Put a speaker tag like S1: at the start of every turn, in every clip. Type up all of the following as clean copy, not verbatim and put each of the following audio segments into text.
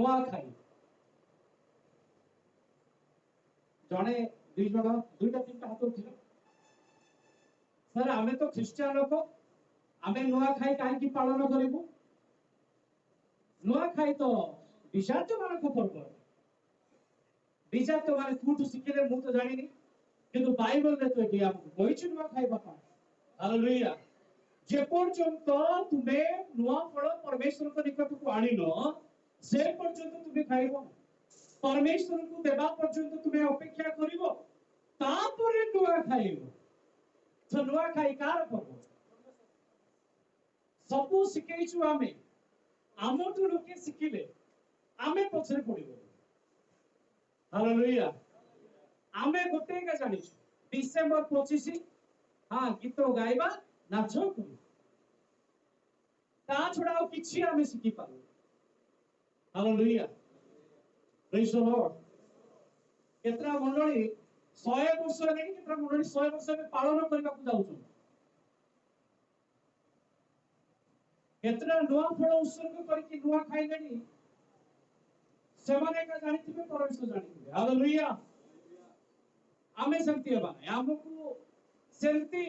S1: नुआ खाई जड़े दुई जन दुईटा तीनटा हाथ उठिल सर आमे तो ख्रिस्टियन लोक आमे नुआ खाई कहीं पालन करूँ नुआ खाई तो विजात मान पर्व विजात मान कौटू शिखिले मु तो जानी किंतु बाइबल रे तो ये हमको कहि नुआ खाई बापा हालेलुया जे पर्यंत तुमे नुआ फल परमेश्वर को निकट को आनिन से पर्यंत तुमे खाइबो परमेश्वर को देबा पर्यंत तुमे अपेक्षा करिवो तापरे नुआ खाइबो तो नुआ खाई कार पर्व सबु शिखैछु आमे आमठु लोके शिखिले आमे पछरे पड़िबो हालेलुया आमे गोटे का जानिछु डिसेंबर 25 हां गीत गाइबा नाच करू ता छडा किछि आमे शिखि पारू हालेलुया प्रेज द लॉर्ड केतरा मंडली 100 वर्ष नहीं केतरा मंडली 100 वर्ष में पालन करबा को जाउछु केतरा नुआ फल उत्सर्ग करके नुआ खाइलेनी से माने का जानिथिबे परमेश्वर जानिथिबे हालेलुया आमे सेमती हेबा हमकु सेमती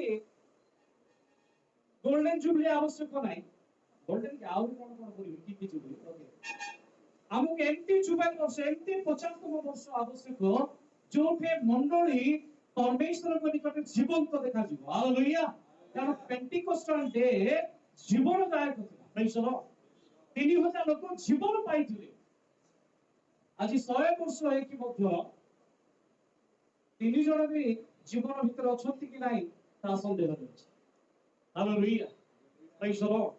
S1: गोल्डन जुबली आवश्यक नाही गोल्डन के आउर कोन करिवे की जुबली ओके हमकु एमती जुबल वर्ष एमती 50तम वर्ष आवश्यक जोठे मंडली परमेश्वर को निकट जीवंत देखा जीव हालेलुया कारण पेंटिकोस्टल डे जीवनदायक था प्रेज द लॉर्ड 3000 लोक जीवन पाइथिले आज 100 वर्ष है कि मध्य 3 जण भी जीवन भीतर अछंती कि नाही ता संदेह अछि हालेलुया प्रेज द लॉर्ड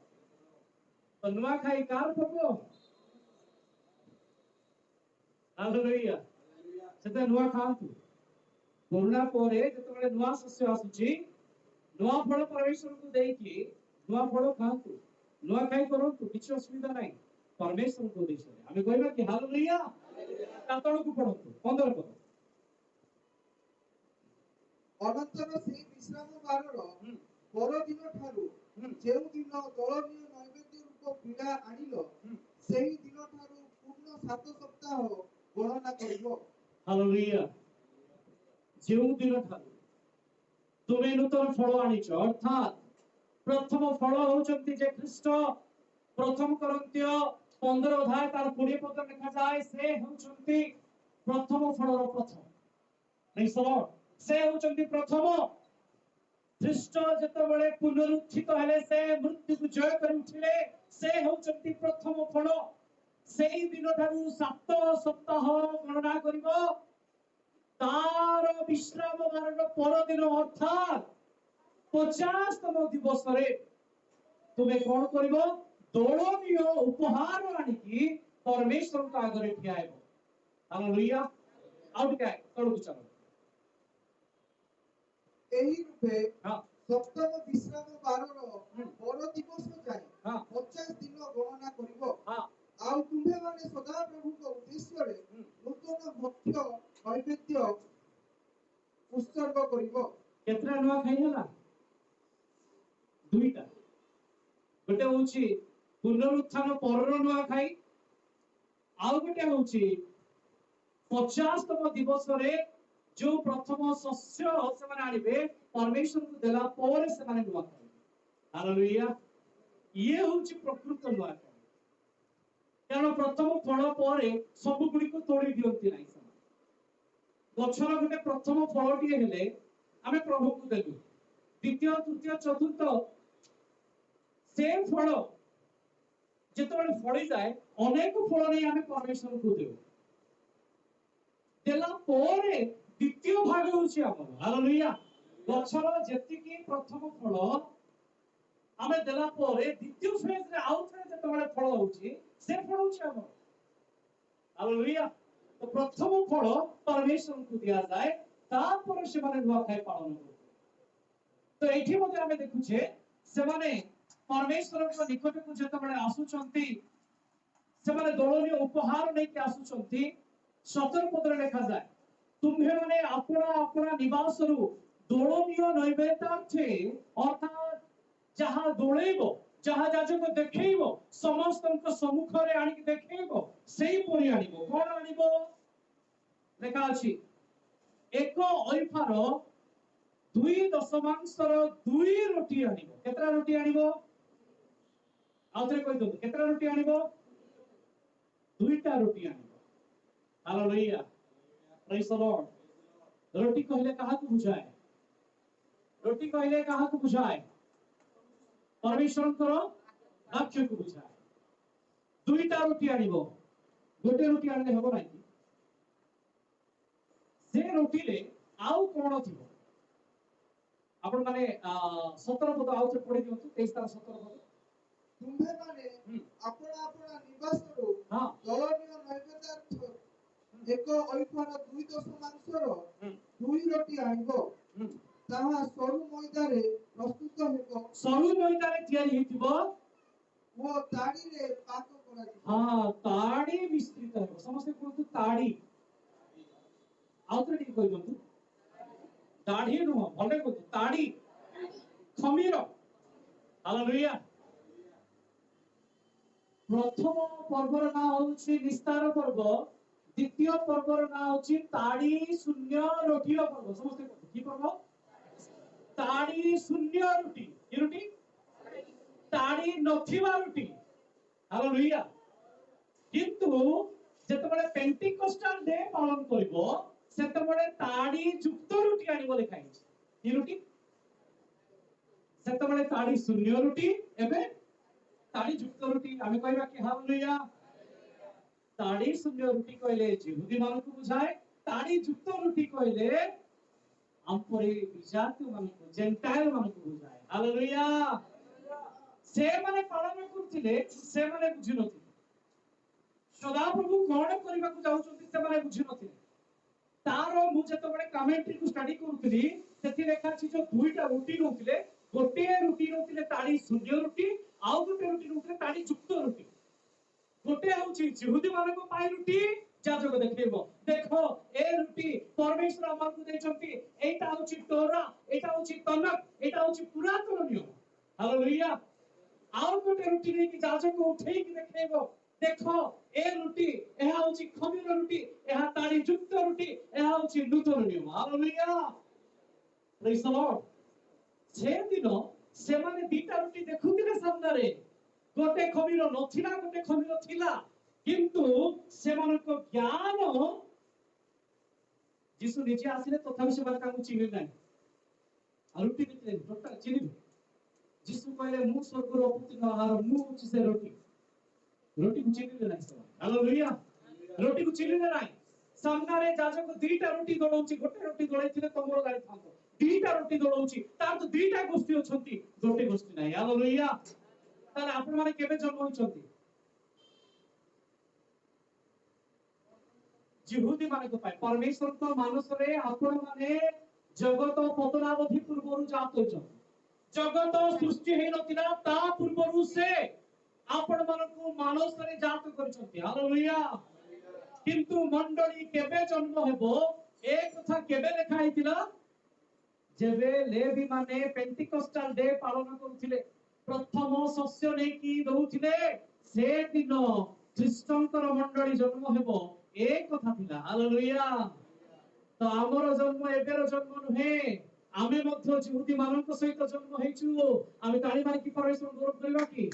S1: तो नुआ खाई कार पको हालेलुया सेते नुआ खांतु कोरोना परे जतबेले नुआ शस्य आसुची नुआ फल परमेश्वर को देकी नुआ फल खांतु नुआ खाई करंतु किछ असुविधा नाही परमेश्वर को देछे आमे कहबा कि हालेलुया तातळ को पढंतु 15 पद
S2: अनंतर से विश्राम बारर पर दिन ठारू जेउ दिन दलनीय नैवेद्य रूप पीड़ा आनिलो सेही दिन ठारू पूर्ण 7 सप्ताह गणना करिवो
S1: हालेलुया जेउ दिन ठारू तुमे नूतन फल आनिछ अर्थात प्रथम फल होचंती जे ख्रीष्ट प्रथम करंत्य 15 अध्याय तार 20 पद लिखा जाय से होचंती प्रथम फलर प्रथम प्रेज द लॉर्ड से होचंती प्रथम ख्रीष्ट जतबेले पुनरुत्थित हेले से मृत्यु को जय कर उठिले से होचंती प्रथम फल सेही दिन ठारू 7 सप्ताह गणना करिवो तार विश्राम बारर पर दिन अर्थात 50तम दिवस रे तुमे कोन करिवो दलनीय उपहार आनिकी परमेश्वर का आगे ठियाइबो हालेलुया आउट काय तळु चलो
S2: एही रूपे
S1: हां
S2: सप्तम विश्राम बारर पर दिवस जाय 50 दिन गणना करिवो
S1: हां
S2: आउ तुम्हे माने सदा प्रभु को उद्देश्य रे नूतन भक्ष्य नैवेद्य उत्सर्ग करिवो
S1: केतरा नुआ खाइला दुईटा गोटे होची पुनरुत्थान परर नुआ खाई आउ गोटे होची 50तम दिवस रे जो प्रथम शस्य से माने आनिबे परमेश्वर को देला पर से माने नुआ खाई हालेलुया ये होची प्रकृत नुआ खाई कारण प्रथम फल पर सब गुडी को तोड़ी दियंती नाही समान गछर गोटे प्रथम फलटी हेले आमे प्रभु को देलु द्वितीय तृतीय चतुर्थ से फल जेतबेले फळी जाय अनेक फल नै आमे परमेश्वर को देउ देला परे द्वितीय भाग होची हमर हालेलुया गछर जेतिकी प्रथम फल आमे देला परे द्वितीय फेज रे आउट रे जेतबेले फल होची से फल होची हमर हालेलुया तो प्रथम फल परमेश्वर को दिया जाए तापर से माने नुआ खाई पालन कर तो एठी मध्ये आमे देखु छे से माने परमेश्वर को निकट को जेतबेले आसुचंती से माने दलनीय उपहार नै के आसुचंती 17 पद रे लिखा जाय तुम्हे माने अपना अपना निवास रु दलनीय नैवेद्यार्थे अर्थात जहां दोळेबो जहाँ जाजक देखैबो समस्तଙ୍କ सम्मुखरे आनिक देखैबो सेही परि आनिबो कोन आनिबो लेखा अछि एक ऐफार 2.5 रोटी आनिबो केतरा रोटी आनिबो आउथरे कहि दो केतरा रोटी आनिबो 2टा रोटी आनिबो हालेलुया प्रेज द लॉर्ड रोटी कहले कहा को बुझाए रोटी कहले कहा को बुझाए परमेश्वरଙ୍କର वाक्य को बुझाए 2टा रोटी आनिबो गोटे रोटी आनले हबो नाही से रोटी ले आउ कोन थिबो आपण माने 17 पद आउ से पढि दियंतु 23 तार 17 पद
S2: तुम्हे माने अपना अपना निवासरो
S1: हां
S2: दलनीय नैवेद्यार्थ एक ऐफार 2 मांसर 2 रोटी आनिबो ताहा सरू मैदारे प्रस्तुत हेबो
S1: सरू मैदारे तयारी हेतिबो
S2: वो ताड़ी रे पाक करा जिवो
S1: हां ताड़ी विस्तृत हेबो समस्त कोन ताड़ी आउथरे कहि दंतु दाढ़ी नु भले को ताड़ी खमीर हालेलुया प्रथम पर्वर ना होछि निस्तार पर्व द्वितीय पर्वर ना होछि ताड़ी शून्य रोटीर पर्व समस्त की पर्व ताड़ी शून्य रोटी की रोटी ताड़ी नथिबा रोटी हालेलुया किंतु जेतबेले पेंटिकोस्टल डे पालन करिवो सेतबेले ताड़ी युक्त रोटी आनिबो लेखाइ की रोटी सेतबेले ताड़ी शून्य रोटी एबे ताड़ी युक्त रोटी आमे कहबा कि हालेलुया ताड़ी शून्य रोटी कहले यहूदी मानकु बुझाए ताड़ी युक्त रोटी कहले हमपरे विजाति मानकु जेंटाइल मानकु बुझाए हालेलुया से माने पालन करथिले से माने बुझि नथिले सदा प्रभु कोन करबा को जाउछथि से माने बुझि नथिले तारो मु जतबेले कमेंट्री को स्टडी करूथली सेति लेखा छि जो दुईटा रोटी नउथिले गोटे रोटी नउथिले ताड़ी शून्य रोटी आउ गोटे रोटी नउथिले ताड़ी युक्त रोटी गोटे होछि यहूदी मानको पाई रोटी जाजक देखैबो देखो ए रोटी परमेश्वर हमकु दैछथि एटा होछि तोरा एटा होछि तनक एटा होछि पुरातन नियम हालेलुया आउ गोटे रोटी नै कि जाजक उठै कि देखैबो देखो ए रोटी एहा होछि खमीर रोटी एहा ताड़ी युक्त रोटी एहा होछि नूतन नियम हालेलुया प्रेज द लॉर्ड से दिनो से माने दीटा रोटी देखुतिले सामनारे गोटे खमीर नथिला गोटे खमीर थिला किंतु से मानको ज्ञान जिसु निजे आसिले तथापि से माने कांगु चिनि नाही रोटी दिते टोटा चिनि जिसु कहले मु स्वर्गर अपुतिन आहार मु होछि से रोटी रोटी को चिनिले नाही सब हालेलुया रोटी को चिनिले नाही सामनारे जाजक दुईटा रोटी दळौछि गोटे रोटी दळैथिले तमरो गाडी थांतो दुईटा रोटी दळौछि तार तो दुईटा गोष्ठी अछंती गोटे गोष्ठी नाही हालेलुया ताले आपण माने केबे जन्म होइछंती यहूदी माने को पाए परमेश्वर को मानुष रे आपण माने जगत पतनावधि पूर्वरु जात होइछंती जगत सृष्टि हे नथिला ता पूर्वरु से आपण मानको मानुष रे जात करछंती हालेलुया किंतु मंडली केबे जन्म हेबो एक कथा केबे लेखा हेतिला जेबे लेवी माने पेंटिकोस्टल डे पालन करूथिले प्रथम शस्य नै की दउथिले से दिन ख्रीष्टंकर मंडली जन्म हेबो एक कथा थिला हालेलुया तो हमर जन्म एबेर जन्म नहे आमे मध्य यहूदी मानक सहित जन्म हेछु आमे ताली मारी की परमेश्वर गौरव करबा की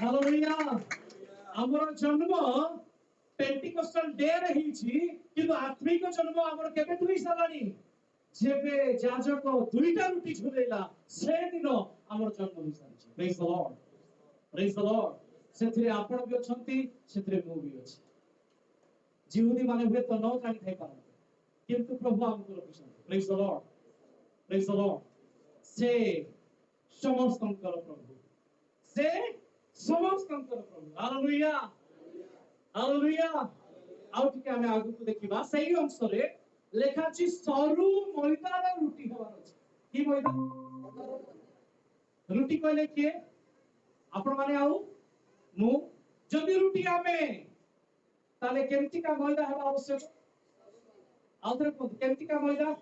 S1: हालेलुया हमर जन्म पेंटिकोस्टल डे रे हिछि किंतु आत्मिक जन्म हमर केबे दुई सालानी जेबे जाजक दुईटा रोटी झुलेला से दिन हमर जन्म होई सारिछि प्रेज द लॉर्ड सेथिरे आपण भी अछंती सेथिरे मु भी अछि यहूदी माने हुए तो न जानि थाई पारन किंतु प्रभु हमको रखिछन प्रेज द लॉर्ड से समस्तंकर प्रभु से समस्तंकर प्रभु हालेलुया हालेलुया आउ टिके हमें आगु को देखिबा सही अंश रे लेखा छि सरू मैदार रोटी हवार अछि की मैदा रोटी कहले के आपण माने आउ मु जदि रोटी आमे ताले केमति का मैदा हवा आवश्यक आउथरे केमति का मैदा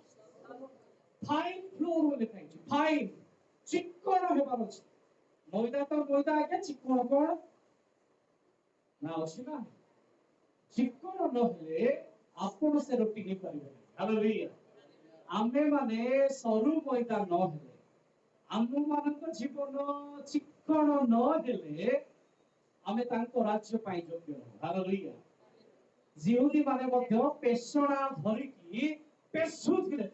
S1: फाइन फ्लोर बोले खाइ छि फाइन चिक्कण हेबार अछि मैदा तो मैदा आगे चिक्कण कोन ना अछि ना चिक्कण न हेले आपण से रोटी नहीं पाइबे हालेलुया आमे माने सरू मैदा न हेले आम मानक जीवन चिक्कण न हेले आमे तांको राज्य पाई योग्य हालेलुया जिहुदी माने मध्य पेशणा धरिकी पेशुथिले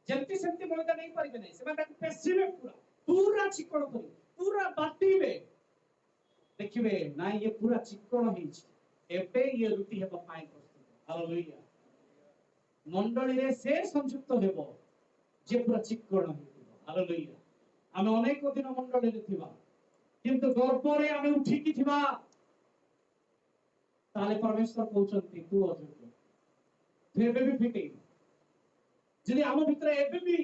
S1: जेमती सेमती मैदा नहीं पारिबे नहीं सेमा ताको पेशिबे पूरा पूरा चिक्कण करी पूरा बाटीबे देखिबे ना ये पूरा चिक्कण हिच एबे ये रुटी हेबा पाई प्रस्तुत हालेलुया मंडली रे से संयुक्त हेबो जे पूरा चिक्कण हेबो हालेलुया आमे अनेक दिन मंडली रे थिबा किंतु गर्भ रे आमे उठी की थिबा ताले परमेश्वर कहउचंती तू अयोग्य तू एबे भी फिटे जदि आम भितर एबे भी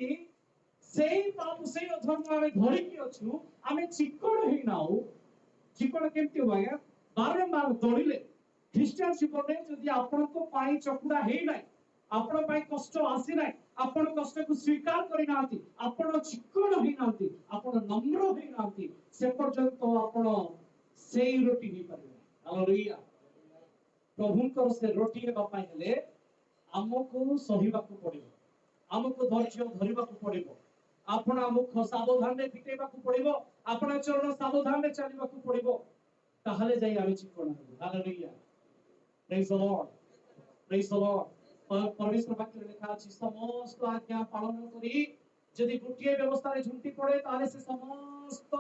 S1: सेही पाप सेही अधर्म आमे धरि की अछु आमे चिक्कण हेई नाउ चिक्कण केमती हो आज्ञा बारंबार दौड़िले ख्रिस्टियन जीवन रे जदि आपण को पाई चकुड़ा हेई नाही आपण पाई कष्ट आसी नाही आपण कष्ट को स्वीकार करि नांती आपण चिक्कण हेई नांती आपण नम्र हेई नांती से पर्यंत आपण सेही रोटी नहीं पारिबे हालेलुया प्रभुंकर से रोटी हेबा पाई हेले हमको सहिबाकू पड़िबो हमको धैर्य धरिबाकू पड़िबो आपण हमको सावधान रे फिटेबाकू पड़िबो आपण चरण सावधान रे चलिबाकू पड़िबो ताहाले जाई आमे चिक्कण हेबो हालेलुया प्रेज द लॉर्ड परमेश्वर वाक्य रे लिखा अछि समस्त आज्ञा पालन करी यदि गोटिए व्यवस्था रे झुंटी पड़े ताले से समस्त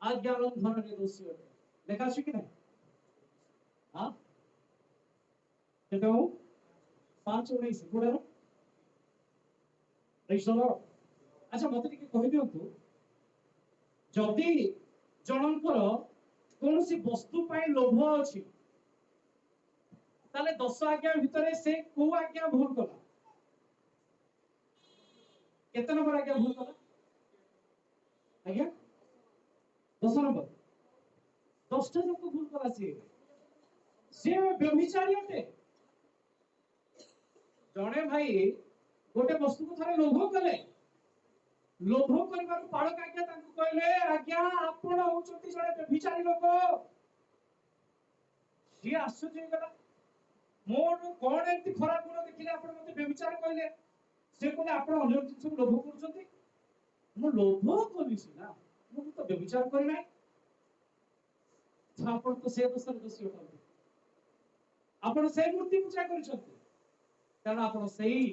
S1: आज्ञा लंघन रे दोषी होते लिखा अछि कि नहीं हां केतो 5:19 कोडर प्रेज द लॉर्ड अच्छा मते टिके कहि दियंतु जदि जनंकर कोनसी वस्तु पाई लोभ अछि ताले 10 आज्ञा भितरे से को आज्ञा भूल कला केते नंबर आज्ञा भूल कला आज्ञा 10 नंबर 10 टा जको भूल कला से व्यभिचारी अटे जणे भाई गोटे वस्तु को थारे लोभ कले लोभ करबार पाळक आज्ञा तांको कहले आज्ञा आपण होचंती जणे व्यभिचारी लोक सी आश्चर्य गला मोर कोन एंती खराब गुण देखिले आपण मते व्यभिचार कहले से कहले आपण अन्य जिंस लोभ करछंती मो लोभ कलिसी ना मो तो व्यभिचार करि नाही आपण तो से दोसर दोषी होता आपण से मूर्ति पूजा करछंती कारण आपण सेही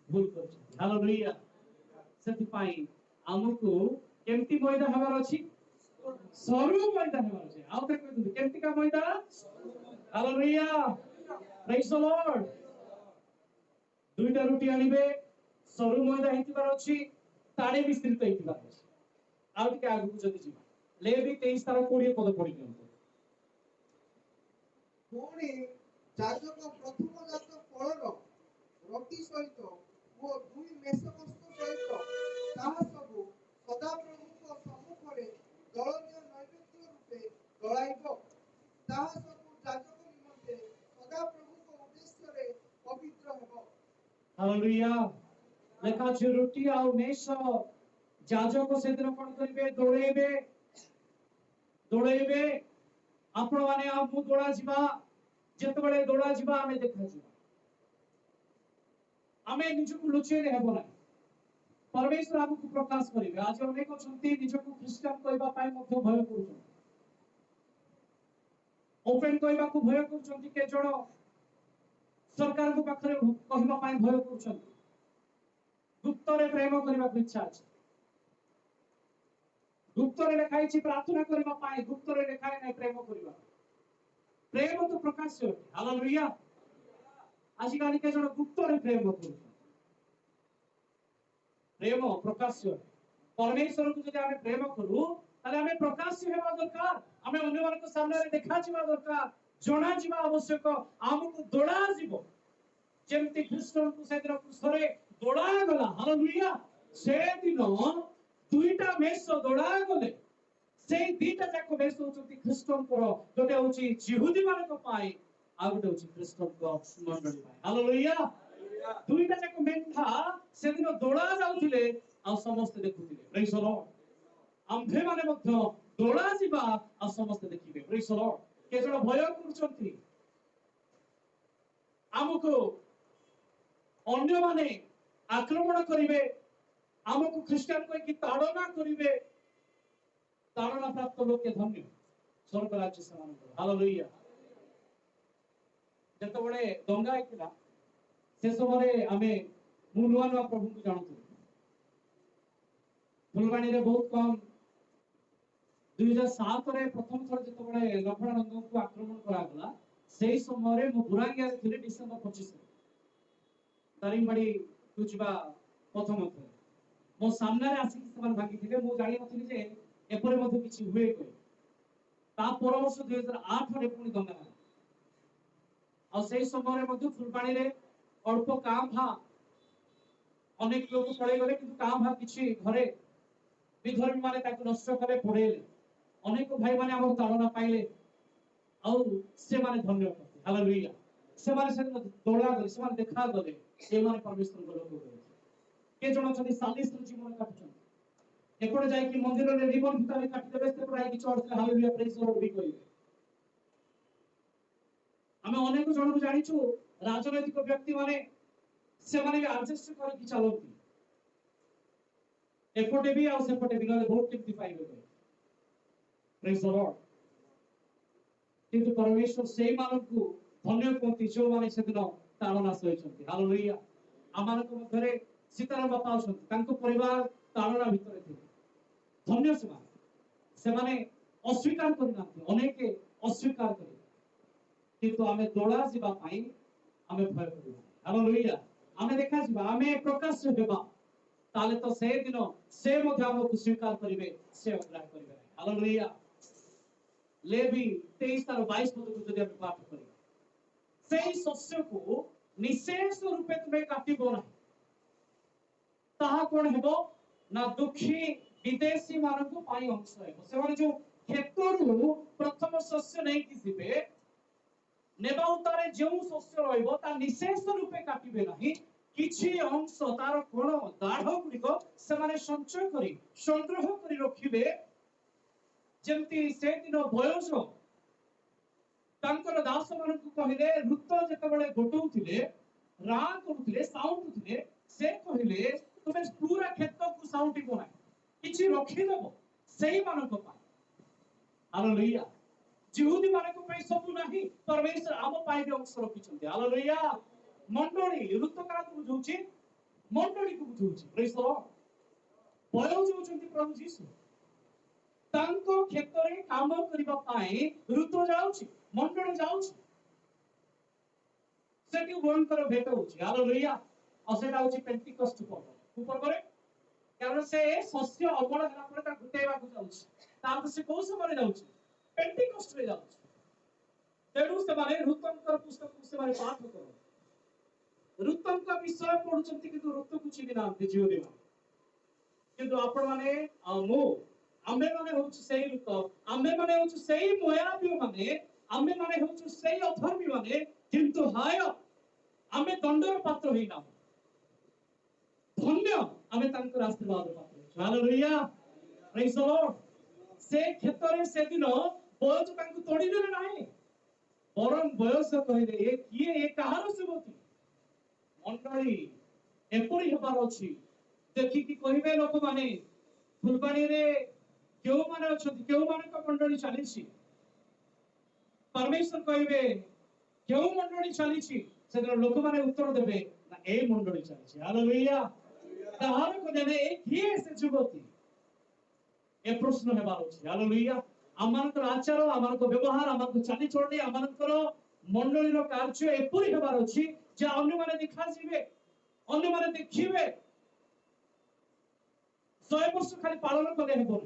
S1: भूल करछंती हालेलुया सेति पाई हमको केमती मैदा हेबार अछि सरू मैदा हेबार अछि आउ ते कहते केमती का मैदा हालेलुया प्रेज द लॉर्ड दुईटा रुटी आनिबे सरू मैदा हेतिबार अछि ताडे विस्तृत हेतिबार अछि आउ टिके आगु जदि जिबा लेवी 23 तार 20 पद पढि दियंतु
S2: पुणी जाजक प्रथम जात फळर रोटी सहित ओ दुई मेषवस्तु सहित ताहा सबु सदाप्रभुଙ୍କ ସମ୍ମୁଖରେ ଦଳନୀୟ ନୈବେଦ୍ୟ ରୂପେ ଜଳାଇବ ତାହା ସବୁ ଯାଜକ ନିମନ୍ତେ ସଦାପ୍ରଭୁଙ୍କ ଉଦ୍ଦେଶ୍ୟରେ ପବିତ୍ର ହେବ
S1: हालेलुया लेखा अछि रोटी आ मेष जाजक सेदिन कोन करिवे दौड़ेबे आपण माने आपु दौड़ा जिबा जेतबेले दौड़ा जिबा आमे देखा जिबा आमे निजको लुचेरे हेबो ना परमेश्वर आपको प्रकाश करिवे आज अनेक छंती निजको ख्रिस्टियन कहबा पाई मध्य भय करूछन ओपन कहबा को भय करूछन के जण सरकार को पाखरे कहबा पाई भय करूछन गुप्त रे प्रेम करबा को इच्छा अछि गुप्त रे लिखाई छी प्रार्थना करबा पाई गुप्त रे लिखाई नै प्रेम करबा प्रेम तो प्रकाश छै हालेलुया आज काली के जण गुप्त रे प्रेम करूछन प्रेम प्रकाश परमेश्वर को जदि आमे प्रेम करू ताले आमे प्रकाश हेबा दरकार आमे अन्य मानक सामने रे देखा जिबा दरकार जणा जिबा आवश्यक हमको दोड़ा जिवो जेमति ख्रिस्टन को सेदिन क्रूसरे दोड़ा गला हालेलुया से दिन दुईटा मेष दोड़ा गले से दुईटा जाक मेष होचंती ख्रिस्टन को गोटे होची जिहुदी मानक पाई आ गोटे होची ख्रिस्टन को मंडली पाई हालेलुया दुईटा जाक मेंढा सेदिन दोड़ा जाउथिले आ समस्त देखुथिले प्रेज द लॉर्ड आम्भे माने मध्य दोला जिबा आ समस्त देखिबे प्रेज द लॉर्ड के जण भय करछंती आमको अन्य माने आक्रमण करिवे आमको ख्रिस्टियन को कि ताड़ना करिवे ताड़ना प्राप्त लोक के धन्य स्वर्ग राज्य समान हालेलुया जत बड़े दंगा आइतिला से समय आमे मु नुआ नुआ प्रभु को जानथु फुलवाणी रे बहुत कम 2007 रे प्रथम थर जत बड़े लफड़ानंद को आक्रमण करा गला सेही समय रे मु बुरांगिया रे थिले डिसेंबर 25 तारिंगबाड़ी कुचबा प्रथम थर मो सामने रे आसी समान भागी थिले मु जानि नथिली जे एपरे मध्ये किछि हुए कोइ ता परवर्ष 2008 रे पुनी दंगा और सेही समय रे मध्ये फुलवाणी रे अल्प काम भा अनेक लोग पड़े गले किंतु काम भा किछि घरे विधर्मी माने ताकु नष्ट करे पड़ेले अनेक भाई माने हमर ताड़ना पाइले और से माने धन्य करते हालेलुया से माने से दोला गले से माने देखा गले से माने परमेश्वर को लोक गले के जण छथि 40 रो जीवन काटछन एपड़ जाय कि मंदिर रे रिबन भितर काटि देबे से पराय कि चर्च रे हालेलुया प्रेज लॉर्ड भी कहिबे हमें अनेक जण को जानिछु राजनैतिक व्यक्ति माने से माने एडजस्ट कर कि चलती एपटे भी आ सेपटे भी नले बहुत टिप्पी पाइबे प्रेज द लॉर्ड किंतु परमेश्वर सेही मानकु धन्य कोंती जो माने सेदिन ताड़ना सहिचंती हालेलुया आमान को मधरे सीताराम बापा अछंती तांको परिवार ताड़ना भितरे थिले धन्य से माने अस्वीकार करनाथि अनेक अस्वीकार करि किंतु आमे दोड़ा जिबा पाई आमे भय करिबा हालेलुया आमे देखा जिबा आमे प्रकाश हेबा ताले तो से दिन से मध्य हमको स्वीकार करिवे से अग्राह करिवे हालेलुया लेवी 23 तार 22 पद को जदि हम पाठ करिबा सेही शस्य को निशेष रूपे तुमे काटिबो ना ताहा कोन हेबो ना दुखी विदेशी मानकु पाई अंश हेबो से माने जो खेतरु प्रथम शस्य नै कि जिबे नेबा उतारे जो शस्य रहइबो ता निशेष रूपे काटिबे नाही किछि अंश तार कोन दाढ़ गुड़िको से माने संचय करी संग्रह करी रखिबे जेमति से दिन बयस तांकर दास मानकु कहिले ऋत जेतेबेले गोटौथिले रा करूथिले साउंटुथिले से कहिले तुमे पूरा खेत को साउंटी कोना किछि रखि देबो सेही मानक पा हालेलुया जिहुदी मानक पे सब नाही परमेश्वर आम पाई भी अंश रखिछन्ते हालेलुया मंडली ऋत काल को बुझौछि मंडली को बुझौछि प्रेज द लॉर्ड बयस होछन्ति प्रभु यीशु तांको क्षेत्र काम करिबा पाई ऋतु जाउछि मंडली जाउछि सेठी वनकर भेट होछि हालेलुया और सेटा होछि पेंटिकस्ट पर्व ऊपर करे कारण से शस्य अमल हला पर ता गुटेबा को जाउछि तार से को समय जाउछि पेंटिकस्ट रे जाउछि तेडु से माने ऋतंकर पुस्तक से माने पाठ करो ऋतंकर विषय पढुचंती किंतु ऋतु कुछ भी नांती जीव देवा किंतु आपण माने मो आमे माने होछ सेही ऋत आमे माने होछ सेही मोयाबी माने आमे माने होछ सेही अधर्मी माने किंतु हाय आमे दंडर पात्र होइना धन्य आमे तांकर आशीर्वाद पात्र हालेलुया प्रेज द लॉर्ड से क्षेत्र से दिन बयस तांको तोड़ी देले नाही परम बयस कहिले ए किए ए कहार सेवती मंडली एपरी हेबार अछि देखि कि कहिबे लोक माने फुलबाणी रे केउ माने अछंती केउ माने का मंडली चलीछि परमेश्वर कहिबे केउ मंडली चलीछि सेदर लोक माने उत्तर देबे ना ए मंडली चलीछि हालेलुया ताहार को देने ए किए से जुगती ए प्रश्न हेबार अछि हालेलुया आमानकर आचार आमानकर व्यवहार आमानकर चाली चलनी आमानकर मंडली रो कार्य एपरी हेबार अछि जे अन्य माने देखा जिवे अन्य माने देखिबे 100 वर्ष खाली पालन कले हेबो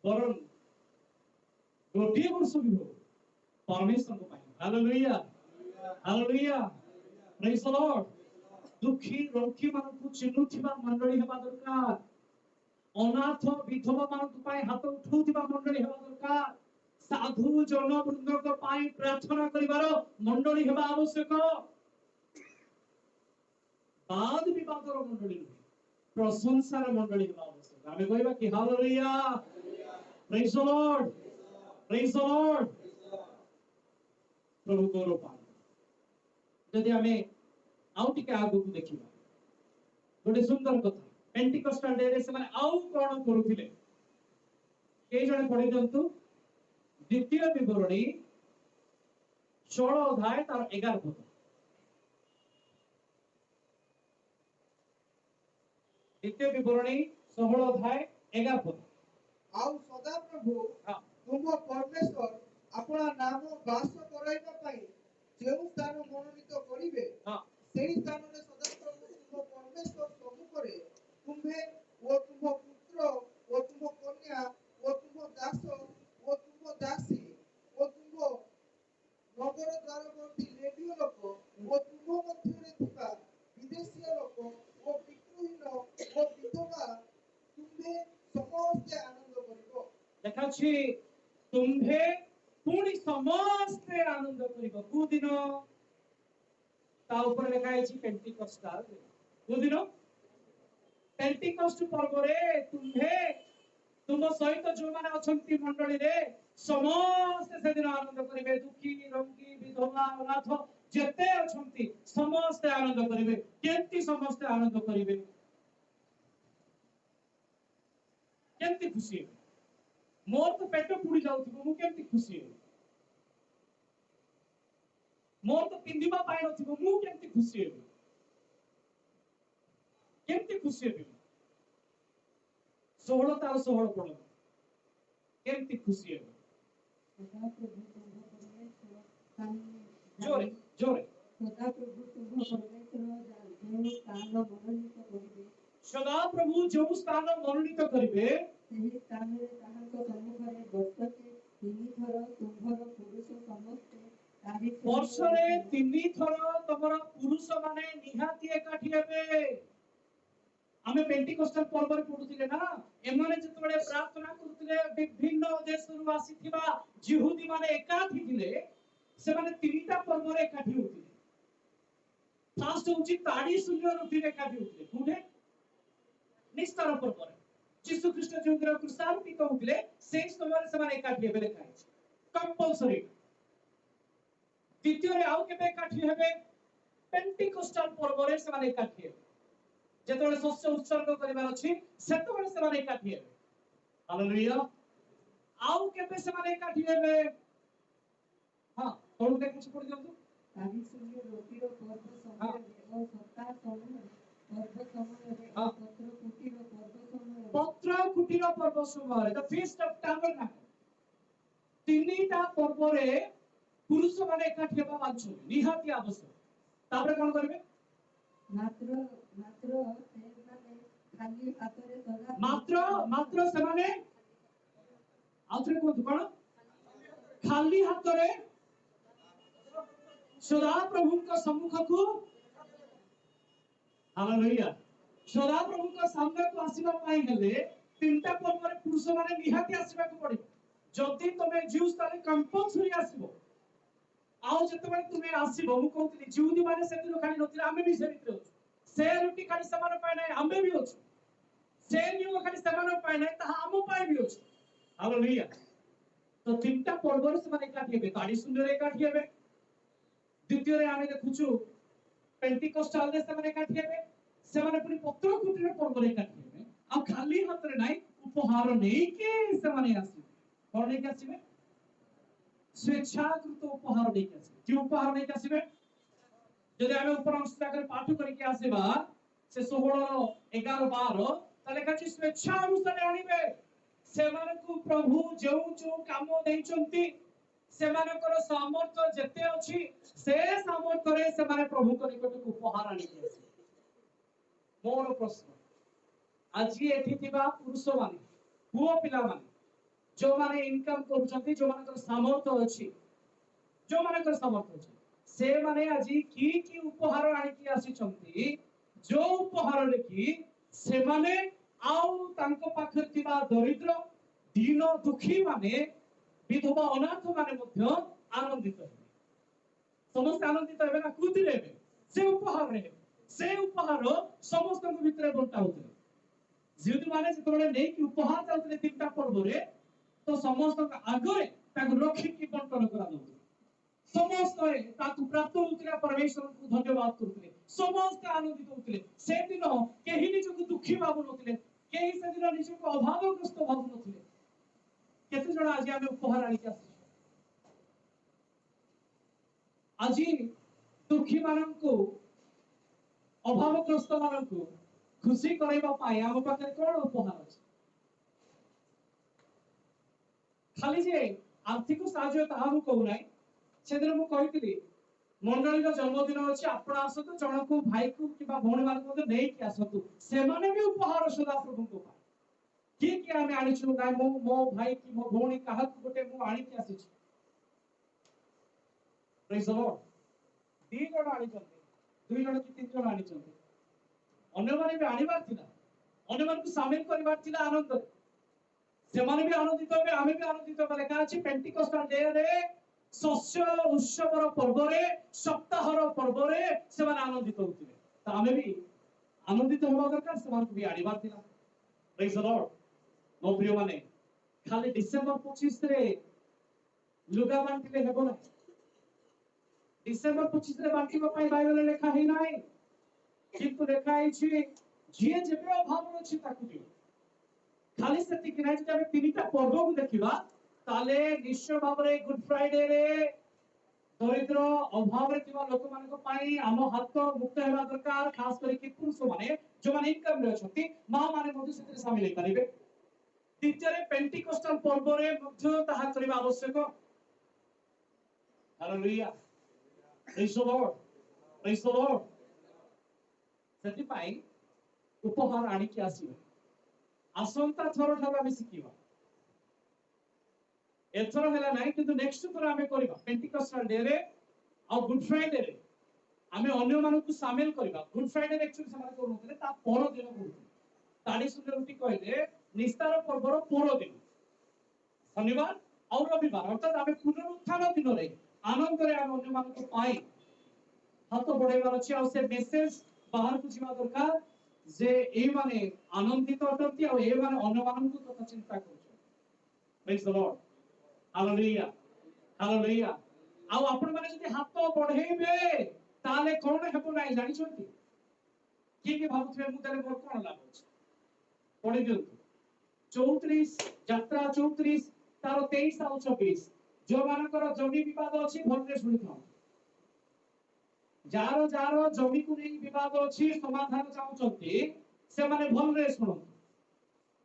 S1: वरन गोटे वर्ष भी हो परमेश्वर को पाई hallelujah hallelujah praise the lord दुखी रोगी मानकु चिन्नुथिबा मंडली हेबा दरकार अनाथ विधवा मानकु पाई हाथ उठाउथिबा मंडली हेबा दरकार साधु जन वृंद को पाई प्रार्थना करिवार मंडली हेबा आवश्यक वाद विवादर मंडली नुहे प्रशंसार मंडली हेबा आवश्यक आमे कहबा कि hallelujah praise the lord praise the lord प्रभु गौरव पाए जदि आमे आउ टिके आगु को देखिबा गोटे सुंदर कथा पेंटिकॉस्टल डे रे से माने आउ कोन करूथिले के जने पढि दंतु द्वितीय विवरणी 16 अध्याय तार 11 पद द्वितीय विवरणी 16 अध्याय 11 पद
S2: आउ सदा प्रभु
S1: हां
S2: तुम परमेश्वर अपना नाम वास कराइबा पई जेउ स्थान मनोनीत करिवे
S1: हां
S2: सेही स्थान रे सदा प्रभु तुम परमेश्वर सम्मुखरे तुम्हे ओ तुम पुत्र ओ तुम कन्या ओ तुम दास ओ तुम दासी ओ तुम नगर द्वारवर्ती लेवीय लोक ओ तुम मध्यरे थिबा विदेशीय लोक ओ पितृहीन ओ विधवा तुम्हे समस्त आनंद करिवो
S1: देखा छी तुम्हे पुणी समस्त आनंद करिवो को दिन ता ऊपर लिखा है पेंटिकॉस्टल को दिन पेंटिकॉस्ट पर्व रे तुम्हे तुम सहित जो माने अछंती मंडली रे समस्त से दिन आनंद करिवे दुखी रोगी विधवा अनाथ जेते अछंती समस्त आनंद करिवे केंती समस्त आनंद करिवे केंती खुशी हेबे मोर तो पेट पुड़ी जाउथिबो मु केंती खुशी हेबे मोर तो पिंदिबा पाइ नथिबो मु केंती खुशी हेबे केंती खुशी हेबे 16 तार 16 पढ केंती खुशी हेबे
S3: सदा प्रभु तुम परमेश्वर
S1: जोरे जोरे
S3: सदा प्रभु तुम परमेश्वर जो स्थान मनोनीत करिवे
S1: सदा प्रभु जो स्थान मनोनीत करिवे
S3: ସେହି ସ୍ଥାନରେ ତାହାଙ୍କ ସମ୍ମୁଖରେ ବର୍ଷକେ 3 ଥର ତୁମ୍ଭର ପୁରୁଷ ସମସ୍ତେ ତାରି
S1: ବର୍ଷରେ 3 ଥର ତମର ପୁରୁଷ ମାନେ ନିହାତି ଏକାଠି ହେବେ ଆମେ पेंटिकॉस्टल पर्व रे पढुथिले ना एमाने जतबेले प्रार्थना करथिले विभिन्न देशरु आसीथिबा जिहुदी माने एकाठी थिले से माने 3टा पर्व रे एकाठी होथिले फास्ट होची ताडी शून्य रुथिले एकाठी होथिले कोठे निस्तार पर्व रे यीशु ख्रीष्ट जोंगर क्रूसार्पित होथिले सेही समय से माने एकाठी हेबे लेखा अछि कंपल्सरी द्वितीय रे आउ केबे एकाठी हेबे पेंटिकॉस्टल पर्व रे से माने एकाठी हेबे जेतबेले शस्य उत्सर्ग करिवार अछि सेतबेले से माने एकाठी हेबे हालेलुया आउ केबे से माने एकाठी हेबे हां तळु देखि पढि दियंतु
S3: तारि शून्य रोटीर पर्व समୟରେ ଓ ସପ୍ତାହ ସମୟରେ पर्व ସମୟରେ
S1: हाँ।
S3: ପତ୍ର କୁଟିର पर्व ସମୟରେ
S1: पत्र कुटीर पर्व समय द फीस्ट ऑफ टैबरनेकल तीनटा पर्व रे पुरुष माने एकाठी हेबा बांछु निहाती आवश्यक तापर कोन करबे
S3: ମାତ୍ର ସେମାନେ ଖାଲି ହାତରେ ସଦା
S1: मात्र से माने आउथरे को कोन खाली हाथ रे सदा प्रभु का सम्मुख को हालेलुया सदा प्रभु का सामने को आसीबा पाई गेले तीनटा पर्व रे पुरुष माने निहाती आसीबा को पड़े जदी तमे ज्यूस ताले कंपल्सरी आसीबो आउ जतबे तुमे आसीबो मु कहउतली जिउदी माने से दिन खाली नथिले आमे भी से भितर अछु से रोटी खाली समान पाए नै आमे भी अछु से नियो खाली समान पाए नै ता हम पाए भी अछु हालेलुया तो तीनटा पर्व रे से माने एकाठी हेबे ताडी सुंदर एकाठी हेबे द्वितीय रे आमे देखुछु पेंटिकॉस्टल रे से माने एकाठी हेबे से माने पुनी पत्र कुटीर पर्व रे एकाठी हेबे आ खाली हाथ रे नै उपहार नै के से माने आसीबे कोन नै के आसीबे स्वेच्छाकृत उपहार नै के आसीबे कि उपहार नै के आसीबे जदि आमे ऊपर अंश जाकर पाठ करके आसीबा से 16 11 12 ताले काची स्वेच्छा अनुसार आनिबे सेमानकु प्रभु जो जो काम देइचंती सेमानकर सामर्थ्य जेते अछि से सामर्थ्य रे सेमाने प्रभु को निकट उपहार आनि के मोर प्रश्न आज एठी थिबा पुरुष माने पुओ पिला माने जो माने इनकम करूचंती जो मानकर सामर्थ्य अछि जो मानकर सामर्थ्य अछि से माने आजी की उपहार आनि के आसीचंती जो उपहार रे की से माने आउ तांको पाखर थिबा दरिद्र दीन दुखी माने विधवा अनाथ माने मध्य आनंदित हेबे समस्त आनंदित हेबे ना कुति हेबे से उपहार रे से उपहार समस्त भितर बंटा होते जिहुदी माने जेतबेले नै कि उपहार जाउतले तीनटा पर्व रे तो समस्त आगरे ताको रखी की बंटन करा दउतले समस्त ताको प्राप्त होतले परमेश्वर को धन्यवाद करतले समस्त आनंदित होतले से दिन केही निजको दुखी भाबु नथले केही से दिन निजको अभावग्रस्त भाबु नथले केते जण आज आमे उपहार आनी आसी আজি दुखी माननको अभावग्रस्त माननको खुशी कराइबा पाए आम पाखे कोन उपहार अछि खाली जे आर्थिक साहाय्य ताहा मु कहू नाही सेदिन मु कहितली मंडळीर जन्मदिन अछि आपण आसतु जणको भाई को किबा भौणी मान को नै कि आसतु से माने भी उपहार सदा प्रभु को पाए कि आमे आनी छु ना मो भाई कि मो भौणी काहा गोटे मु आनी कि आसी छु प्रेज द लॉर्ड दी जण आनी चंते दुई जण कि तीन जण आनी चंते अन्य माने भी आनिबार थिला अन्य मान को शामिल करिबार थिला आनंद से माने भी आनंदित होबे आमे भी आनंदित होबे लेखा अछि पेंटिकोस्टल डे रे शस्य उत्सवर पर्व रे सप्ताहर पर्व रे से माने आनंदित होतिले त आमे भी आनंदित होबा दरकार से मान को भी आनिबार थिला प्रेज द लॉर्ड मो प्रिय माने खाली डिसेंबर 25 रे लुगा बांटिले हेबो ना डिसेंबर 25 रे बांटिबा पई बाइबल लेखा हे नाही किंतु लेखा अछि जे जेबे अभाव अछि ताकु दियो खाली सेति कि नाही जे आमे तीनटा पर्व को देखिबा ताले निश्चय भाबरे गुड फ्राइडे रे दरिद्र अभाव रे किबा लोक मान को पई आम हाथ मुक्त हेबा दरकार खास करी कि पुरुष माने जो माने इनकम रे अछंती मां माने मधु सेति शामिल हे परिबे द्वितीय पेंटिकोस्टल पर्व रे मध्य ताहा करिबा आवश्यक hallelujah praise the lord praise the Lord सेति पाई उपहार आनी कि आसीबे आसंता थर ठार आमे सिकिबा एथर हेला नाही किंतु नेक्स्ट थर आमे करिबा पेंटिकोस्टल डे रे आ गुड फ्राइडे रे आमे अन्य मानु को शामिल करिबा गुड फ्राइडे रे एक्चुअली समाज करनथले ता पर दिन करथि ताडी सुले रुटी कहले निस्तार पर्वर पर दिन शनिवार और रविवार अर्थात आमे पुनरुत्थान दिन रे आनंद रे आमे अन्य मानु को पाई हाथ बढ़ाइबार अछि और से मेसेज बाहर को जीवा दरकार जे ए माने आनंदित अटंती और ए माने अन्य मानन को कथा चिंता करछ praise the lord hallelujah hallelujah आ आपण माने जदि हाथ बढ़ाइबे ताले कोन हेबो नाही जानि छथि कि भाबुथबे मु ताले मोर कोन लाभ अछि पढि दियंतु 34 यात्रा 34 तार 23 और 24 जो मानकर जमी विवाद अछि भलरे सुनिथाउ जार जार जमी को नहीं विवाद अछि समाधान चाहउचंती से माने भलरे सुनो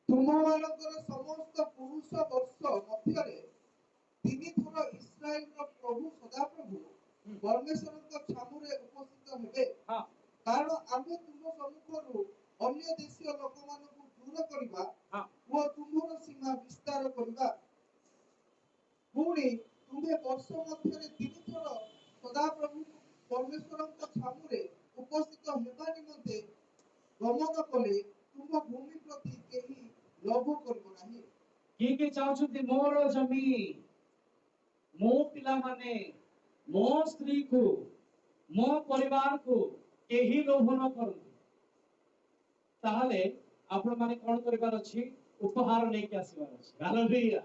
S2: तुम मानकर समस्त पुरुष वर्ष मध्यरे तीन थर इस्राएल प्रभु सदा प्रभु परमेश्वर छामुरे उपस्थित हेबे
S1: हां
S2: कारण आमे तुम सम्मुखरु अन्य देशीय लोक मानकु दूर करिबा
S1: हां
S2: ओ तुमर सीमा विस्तार करिबा पुणी तुमे वर्ष मध्यरे तीन थर सदा प्रभु परमेश्वर छामुरे उपस्थित हेबा निमंते गमन कले तुम भूमि प्रति केही लोभ करबो नाही
S1: के चाहउचंती मोर जमी मो पिला माने मो स्त्री को मो परिवार को केही लोभ न करंती ताहले आपण माने कोन करिवार अछि उपहार नै के आसीबार अछि हालेलुया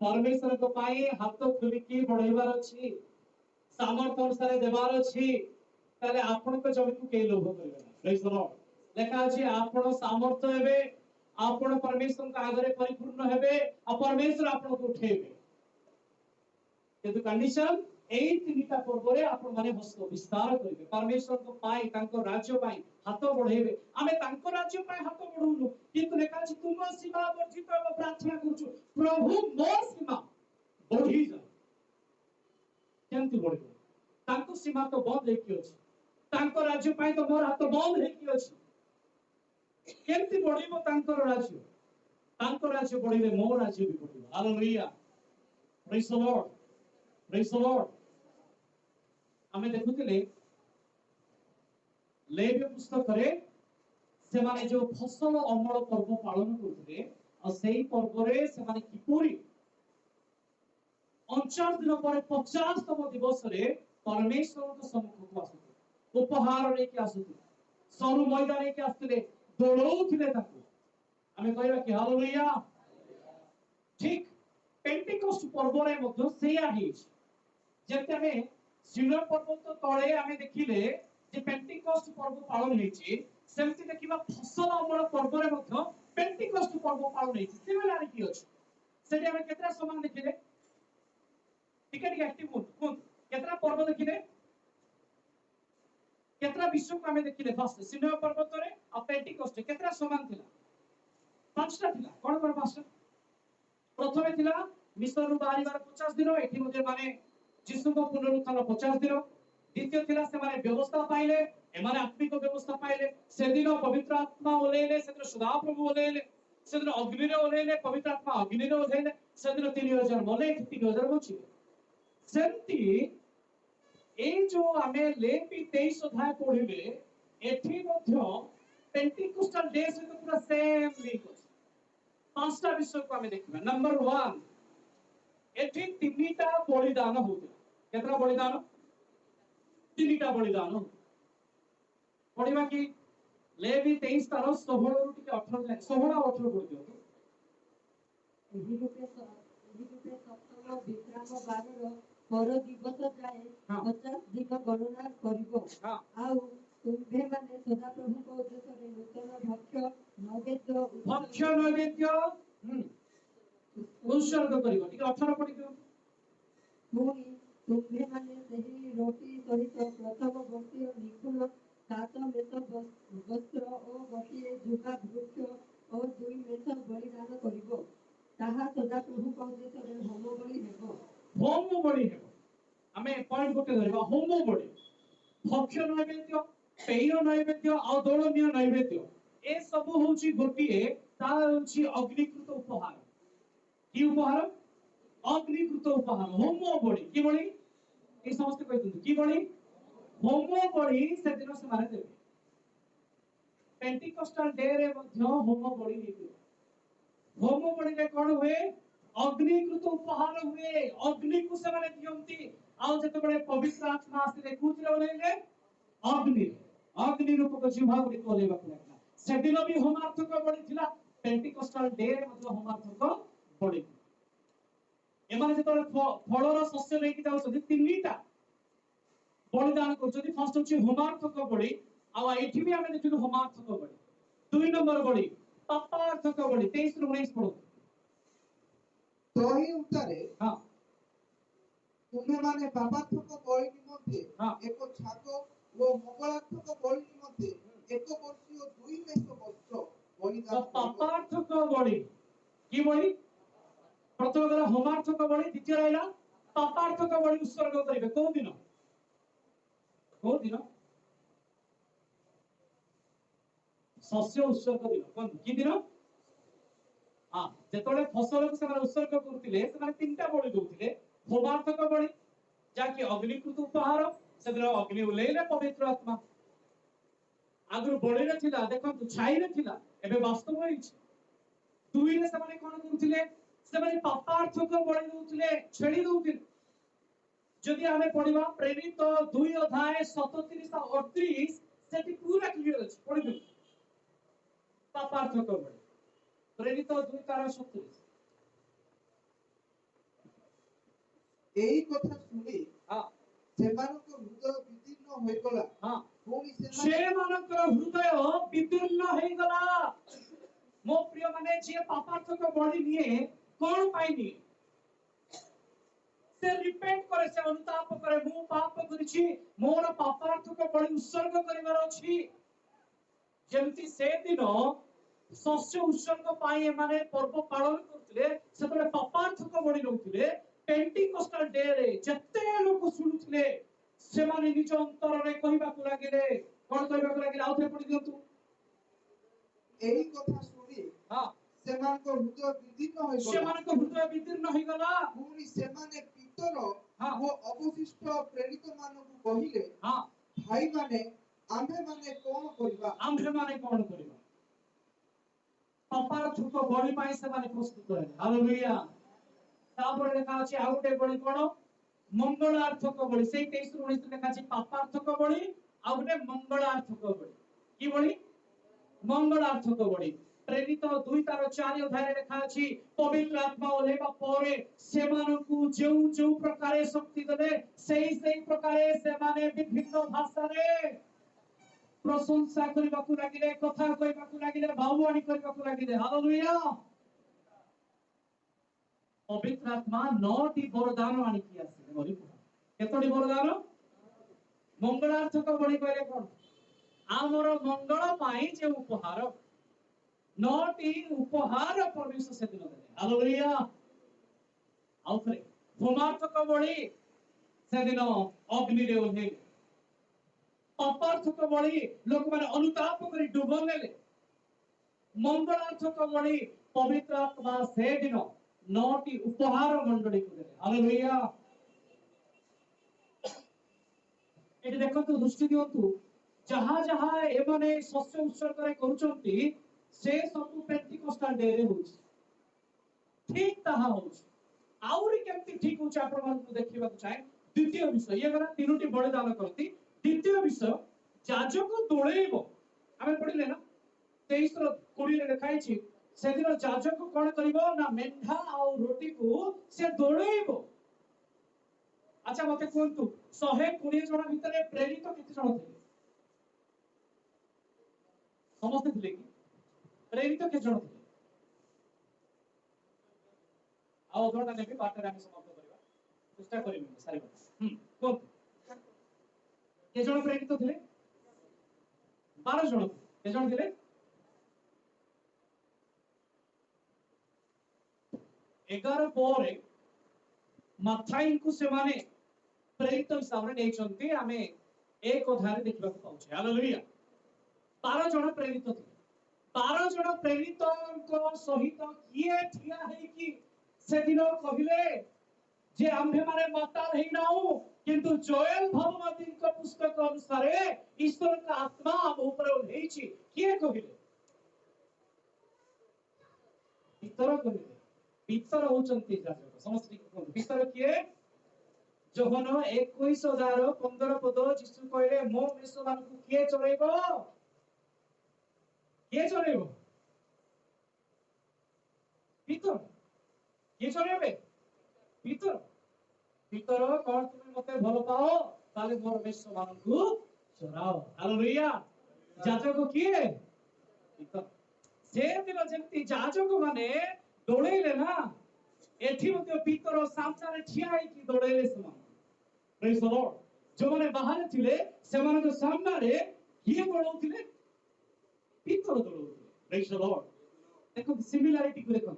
S1: परमेश्वर को पाई हाथ खुलिकी बढ़ाइबार अछि सामर्थ अनुसार देवार अछि ताले आपण को जमी को के लोभ करबे प्रेज द लॉर्ड लेखा अछि आपण सामर्थ हेबे आपण परमेश्वर का आगरे परिपूर्ण हेबे आ परमेश्वर आपण को उठेबे किंतु कंडीशन एई तीनटा पर्व रे आपण माने हस्त विस्तार करिवे परमेश्वर को पाई तांको राज्य पाई हाथ बढ़ेबे आमे तांको राज्य पाई हाथ बढ़ौनु किंतु लेखा अछि तुम सीमा वर्धित हो प्रार्थना करछु प्रभु मो सीमा बढ़ी जा केंति बढ़िबो तांको सीमा तो बंद हे कि अछि तांको राज्य पाई तो मोर हाथ बंद हे कि अछि केंति बढ़िबो तांको राज्य बढ़िले मो राज्य भी बढ़िबो hallelujah praise the lord praise the lord हमें देखुतिले लेवी पुस्तक रे से माने जो फसल अमल पर्व पालन करथिले और सेही पर्व रे से माने किपुरी 49 दिन पर 50 तम दिवस रे परमेश्वर को सम्मुख को आसुते उपहार रे कि आसुते सरू मैदान के आसते दौड़ौथिले ताकू आमे कहबा कि हालेलुया ठीक पेंटिकोस्ट पर्व रे मध्य सेया हिच जेते हमें सिनर पर्वत तळे आमे देखिले जे पेंटिकोस्ट पर्व पालन हेछि सेमति देखिबा फसल अमल पर्व रे मध्य पेंटिकोस्ट पर्व पालन हेछि सिमिलारिटी अछि सेठी हमें केतरा समान देखिले टिके टिके एक्टिव कोन केतरा पर्व देखिले केतरा विश्व को हमें देखिले फर्स्ट सिनर पर्वत रे आ पेंटिकोस्ट केतरा समान थिला पांचटा थिला कोन कोन पांचटा प्रथमे थिला मिस्र बाहरिबार 50 दिन एठी मध्ये माने यीशु को पुनरुत्थान 50 दिन द्वितीय थिला से माने व्यवस्था पाइले एमाने आत्मिक व्यवस्था पाइले से दिन पवित्र आत्मा ओलेले से दिन सदा प्रभु ओलेले से दिन अग्नि रे ओलेले पवित्र आत्मा अग्नि रे ओलेले से दिन 3000 मले 3000 बची सेंती ए जो आमे लेपी 23 अध्याय पढिले एठी मध्ये पेंटिकोस्टल डे से तो पूरा सेम लिंक अछि पांचटा विषय को हमें देखिबा नंबर 1 एठी तीनटा बलिदान होते केतरा बलिदान तीनटा बलिदान पढिबा कि लेवी 23 तार 16 रु टिके 18 जाय 16 18 पढि दियो
S3: ଏହି ରୂପେ ସପ୍ତମ ବିଶ୍ରାମ ବାରର ପର ଦିବସ ଯାଏ 50 ଦିନ ଗଣନା କରିବ ଆଉ ତୁମ୍ଭେମାନେ ସଦାପ୍ରଭୁଙ୍କ ଉଦ୍ଦେଶ୍ୟରେ ନୂତନ
S1: भक्ष्य नैवेद्य उत्सर्ग करिवो टिके 18 पढि दियो
S3: ପୁଣି ତୁମ୍ଭେମାନେ ସେହି ରୋଟି ସହିତ ପ୍ରଥମ ବର୍ଷୀୟ ନିଖୁଣ 7 ମେଷ ବସ୍ତ୍ର ଓ ଗୋଟିଏ ଯୁଗା ବୃକ୍ଷ ଓ 2 ମେଷ ବଳିଦାନ କରିବ ତାହା ସଦାପ୍ରଭୁଙ୍କ ଉଦ୍ଦେଶ୍ୟରେ ହୋମ ବଳି ହେବ
S1: ଆମେ पॉइंट गोटे धरिबा होम बळी भक्ष्य नैवेद्य पेय नैवेद्य आ दौलनीय नैवेद्य ए सब होची गोटिए तार होची अग्निकृत उपहार की उपहार अग्निकृत उपहार होम बळी की बळी ए समस्त कहतु की बळी होम बळी से दिन से माने देबे पेंटिकोस्टल डे रे मध्य होम बळी हेतु होम बळी रे कोन हुए अग्निकृत उपहार हुए अग्नि को से माने दियंती आ जते बळे पवित्र आत्मा आसे देखुथिले बोलेले अग्नि रूप को जीवा गुडी कोलेबा लागला से दिन भी होमार्थक बळी थिला पेंटिकोस्टल डे रे मध्य होमार्थक बळी एमाने जते फळर शस्य लेकी जाउछथि तीनटा बलिदान करछथि फर्स्ट होछि होमार्थक बळी आ एठी भी हमें देखिलु होमार्थक बळी दुई नंबर बळी पापार्थक बळी 23 ରୁ 19 पढो
S2: तोही उतारे
S1: हां
S2: तुम्हें माने पापार्थक बळी निमंते एको छाको वो मंगलार्थक बळी निमंते एको वर्षीय 2 मेष वस्त्र बलिदान
S1: पापार्थक बळी की बळी प्रथम गला होमार्थक बळी द्वितीय रहला पापार्थक बळी उत्सर्ग करिवे को दिन शस्य उत्सर्ग दिन कोन की दिन हां जेतोले फसल को से उत्सर्ग करथिले से तीनटा बळी दोथिले होमार्थक बळी जाके अग्निकृत उपहार से दिन अग्नि उलेले पवित्र आत्मा आगु बळी रे थिला देखंतु छाई रे थिला एबे वास्तव होइछ दुई रे से कोन करथिले से पापार्थक बळी दोथिले छेड़ी दोथिले जदि हमें पढिबा प्रेरित 2 अध्याय 37 और 38 सेठी पूरा क्लियर अछि पढि दे पापार्थक बळी प्रेरित 2 तार 37
S2: एई कथा सुनी
S1: हां
S2: सेमानक हृदय विदीर्ण होय गला
S1: हां
S2: पुणी
S1: सेमानक हृदय विदीर्ण होय गला मो प्रिय माने जे पापार्थक बळी निये कोन पाइनी से रिपेंट करे से अनुताप करे मु पाप करिछि मोर पापार्थक बळी उत्सर्ग करिवार अछि जेमति से दिन शस्य उत्सर्ग पाई माने पर्व पालन करथिले सेतले पापार्थक बळी नउथिले पेंटिकोस्टल डे रे जत्ते लोक सुनुथिले से माने निज अंतर रे कहिबा को लागिले कोन कहिबा को लागिले आउथे पढि दियंतु
S2: एई कथा सुनी
S1: हां
S2: सेमानक हृदय विदीर्ण होय गला
S1: सेमानक हृदय विदीर्ण होय गला
S2: पुणी सेमाने पितर
S1: हां
S2: वो अवशिष्ट प्रेरित मानकु कहिले
S1: हां
S2: भाई माने आम्भे माने कोन करिबा
S1: पापार्थक बळी पाई से माने प्रस्तुत करे हालेलुया तापर लेखा अछि आ गोटे बळी कोन मंगलार्थक बळी से 23 ରୁ 19 लेखा अछि पापार्थक बळी आ गोटे मंगलार्थक बळी कि बड़ी मंगलार्थक बड़ी प्रेरित 2:4 अध्याय लिखा अछि पवित्र आत्मा ओलेबा परे सेमानकु जो प्रकारे शक्ति देले सेही प्रकारे सेमाने विभिन्न भाषा रे प्रशंसा करबाकू लागिले कथा कहबाकू लागिले भाववाणी करबाकू लागिले हालेलुया पवित्र आत्मा 9टी वरदान आनी कि आसे बड़ी केतोटी वरदान मंगलार्थक बड़ी कहले कोन आमर मंगल पाई जे उपहार 9टी उपहार परमेश्वर से दिन देले हालेलुया आउथरे धर्मार्थक बड़ी से दिन अग्नि रे ओल्हे अपार्थक बड़ी लोक माने अनुताप करी डुबन लेले मंगलार्थक बड़ी पवित्र आत्मा से दिन 9टी उपहार मंडली को देले हालेलुया एटी देखंतु दृष्टि दियंतु जहां जहां एमाने शस्य उत्सर्ग रे करूचंती से सब पेंटिकोस्टल डे रे होछि ठीक ताहा होछि आउरी केमति ठीक होछि आपण मानकु देखिबा चाहे द्वितीय विषय ये गला तीनोटी बलिदान करती द्वितीय विषय जाजक दोळेइबो आमे पढिले ना 23 रो 20 रे लिखाई छि सेदिन जाजक कोन करिवो ना मेंढा आ रोटी को से दोळेइबो अच्छा मते कोंतु 120 जण भितरे प्रेरित केते जण थे समस्त थिले कि प्रेरित केते जण थे आ ओधोटा नेबी बाटरे आमे समाप्त करिवा चेष्टा करिमे सारी कोन के जण प्रेरित थिले 12 जण के जण थिले 11 ପରେ ମାଥାଇଙ୍କୁ ସେମାନେ ପ୍ରେରିତ ହିସାବରେ ନେଇଛନ୍ତି ଆମେ ଏକ ଅଧ୍ୟାୟରେ ଦେଖିବାକୁ ପାଉଛେ ହାଲେଲୁୟା 12 ଜଣ ପ୍ରେରିତ ଥିଲେ 12 ଜଣ ପ୍ରେରିତଙ୍କ ସହିତ କିଏ ଠିଆ ହେଇକି ସେଦିନ କହିଲେ ଯେ ଆମ୍ଭେମାନେ ମାତାଲ ହେଇନାଉ କିନ୍ତୁ ଜୋଏଲ ଭବମତୀଙ୍କ ପୁସ୍ତକ ଅନୁସାରେ ଈଶ୍ୱରଙ୍କ ଆତ୍ମା ଆମ ଉପରେ ଓହ୍ଲେଇଛି କିଏ କହିଲେ ପିତର କହିଲେ पितर होचंती जाजक समस्त पितर किए जोहन 21:15 पद यीशु कहले मो मेषमान को किए चलेबो पितर किए चलेबे पितर पितर कोन तुम मते भलो पाओ ताले मोर मेषमान को चराओ हालेलुया जाजक किए पितर से दिन जेंती जाजक माने दोड़ेले ना एठी मते पितर सामने ठिया की दोड़ेले समान प्रेज द लॉर्ड जो माने बाहर थिले सेमान के सामने रे किए दोड़ौथिले पितर दोड़ौथिले प्रेज द लॉर्ड देखो सिमिलरिटी को देखो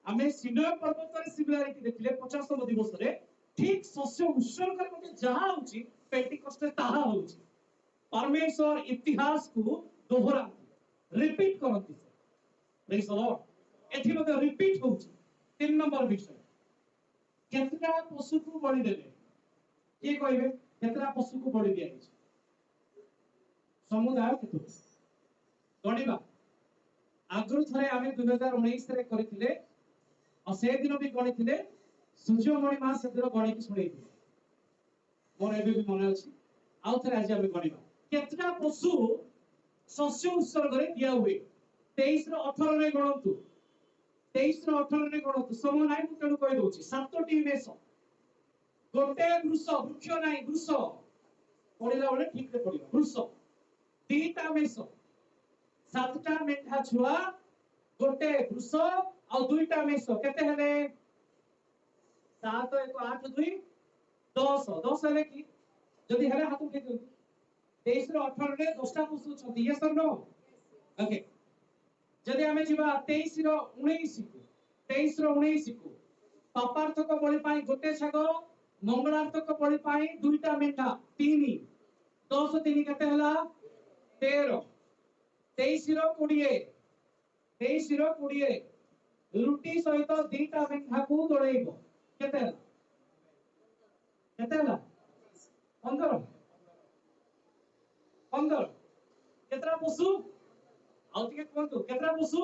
S1: हमें सिनाई पर्वत रे सिमिलरिटी देखिले 50तम दिवस रे ठीक शस्य उत्सर्ग कर मते जहां होची पेंटिकोस्ट रे ताहा होची परमेश्वर इतिहास को दोहराती रिपीट करती प्रेज द लॉर्ड एथि मते रिपीट होउची 3 नंबर विषय केतना पशु को बलि देले के कहबे केतना पशु को बलि दिया छै समुदाय केतो गणिबा आगरु थरे आमे 2019 रे करिथिले आ से दिन भी गणिथिले सूर्यमणि मा से दिन गणि की सुनेइथिले मोर एबे भी मन अछि आउ थरे आज आमे गणिबा केतना पशु शस्य उत्सर्ग रे दिया हुए 23 रो 18 रे गणंतु 23 रो 18 रे गणंतु समय नाही मु तेनु कहि दोछि 7टी मेष गोटे वृष वृक्ष नाही वृष पढिला बेले ठीक रे पढिबा वृष दीटा मेष 7टा मेंढा छुआ गोटे वृष आ दुईटा मेष केते हेले 7 1 8 2 10 10 हेले की जदी हेले हाथ उठे दियो 23 रो 18 रे 10टा पशु छथि यस और नो ओके जदि हमें जीवा 23 रो 19 को पापार्थक बलि पाई गोटे छाग मंगलार्थक बलि पाई दुईटा मेंढा 3 10 3 केते हला 13 23 रो 20 रुटी सहित दीटा मेंढा को दोळेइबो केते हला 15 केतरा पशु आउ टिके कोंतु केतरा पशु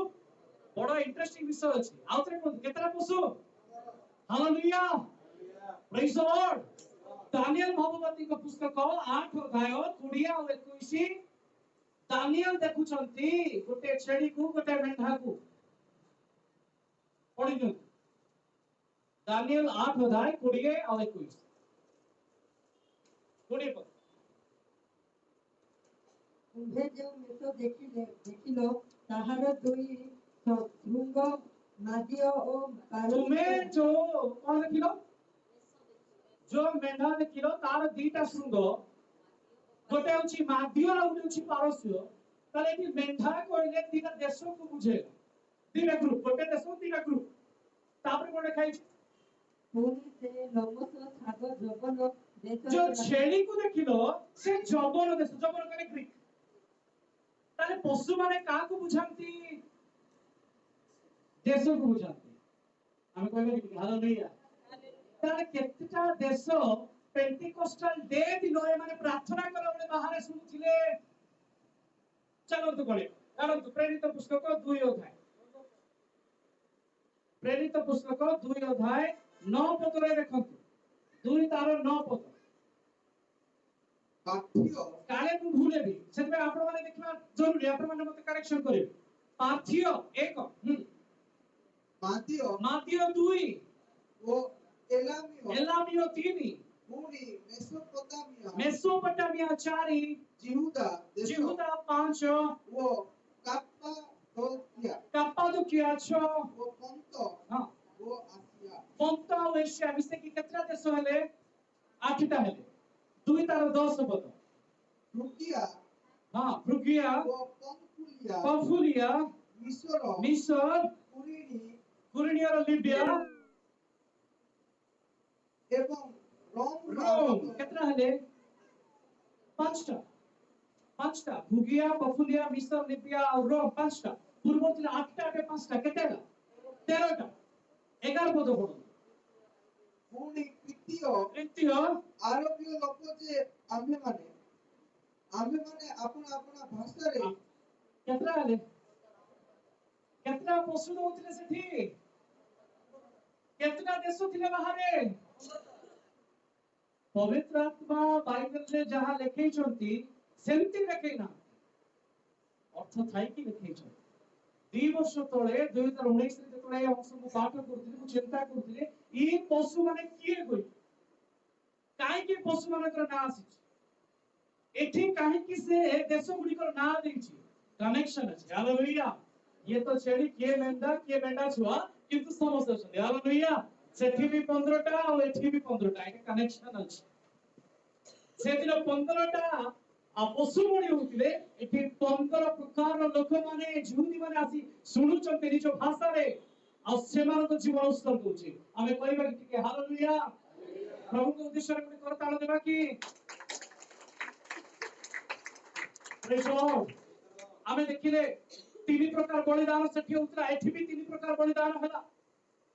S1: बड़ा इंटरेस्टिंग विषय अछि आउ तरे कोंतु केतरा पशु hallelujah praise the Lord Daniel भगवती का पुस्तक 8 अध्याय 20 और 21 दानिएल देखुचंती गोटे छेड़ी को गोटे मेंढा को पढ़ी दियंतु दानिएल 8 अध्याय 20 और 21 20 पर
S3: तुम्भे जो मेष देखिलो ताहार दुई श्रृंग माद्य ओ
S1: तुम्हें जो कौन देखिलो जो मेंढा देखिलो तार दीटा श्रृंग गोटे होची माद्य और गोटे होची पारस्य ताले कि मेंढा कोइले दीटा देश को बुझे दीटा ग्रुप गोटे देश दीटा ग्रुप तापर कोन खाइ
S3: पुनी से लमस छाग जबन देश
S1: जो छेली को देखिलो से जबन देश जबन कने ग्रीक ताले पशु माने का को बुझांती देश को बुझांती हम कहबे कि हालेलुया ताले केतटा देश पेंटिकोस्टल डे दिन ए माने प्रार्थना करला बले बाहर सुनुथिले चलो तो गले कारण तो प्रेरित पुस्तक 2 अध्याय प्रेरित पुस्तक 2 अध्याय 9 पद रे देखंतु 2 तार 9 पद
S2: पार्थिव
S1: काले मु भूले भी सेते आपण माने देखबा जरूरी आपण माने मते करेक्शन करिवे पार्थिव 1 माद्य 2
S2: ओ एलामियो
S1: 3
S2: पुनी
S1: मेसोपोटामिया 4
S2: जिहुदा
S1: 5
S2: वो
S1: कापादोकिया 6
S2: वो पंत
S1: हां
S2: वो आसिया
S1: पंत और एशिया मिसे की केतरा देश हेले 8टा हेले 2 तार 10 पद
S2: फ्रुगिया
S1: हां फ्रुगिया
S2: वो
S1: पंफुलिया मिस्र कुरिनी और लीबिया
S2: एवं
S1: रोम केतरा हेले 5टा फ्रुगिया पंफुलिया मिस्र लीबिया और रोम 5टा पूर्ववर्ती 8टा के 5टा केतेला 13टा 11 पद पढो
S2: पुनी तृतीय आरबीय लोक जे आम्हे माने अपना अपना भाषा रे
S1: केतरा हेले केतरा पशु होतले सेठी केतना देश थिले बाहरे पवित्र आत्मा बाइबल रे जहां लिखै छथि सेमति लिखै ना अर्थ थाई कि लिखै छ 2 वर्ष तळे 2019 रे तळे अंश मु पाठ करथिले मु चिंता करथिले ई पशु माने किए गई काहे कि पशु मानकर ना आसी एठी काहे कि से देश गुडी कर ना देछि कनेक्शन अछि हालेलुया ये तो छेड़ी के मेंढा छुआ किंतु समस्त अछि हालेलुया सेठी भी 15टा और एठी भी 15टा एक कनेक्शन अछि सेदिन 15टा आ पशु मणि होतिले एठी 15 प्रकार लोक माने यहूदी माने आसी सुनु चंते निज भाषा रे आ सेमान को जीवन उत्सर्ग होछि हमें कहबा कि हालेलुया प्रभु को उद्देश्य रे करताल देबा कि प्रेज लॉर्ड हमें देखिले 3 प्रकार बलिदान सेठी होतला एठी भी 3 प्रकार बलिदान होला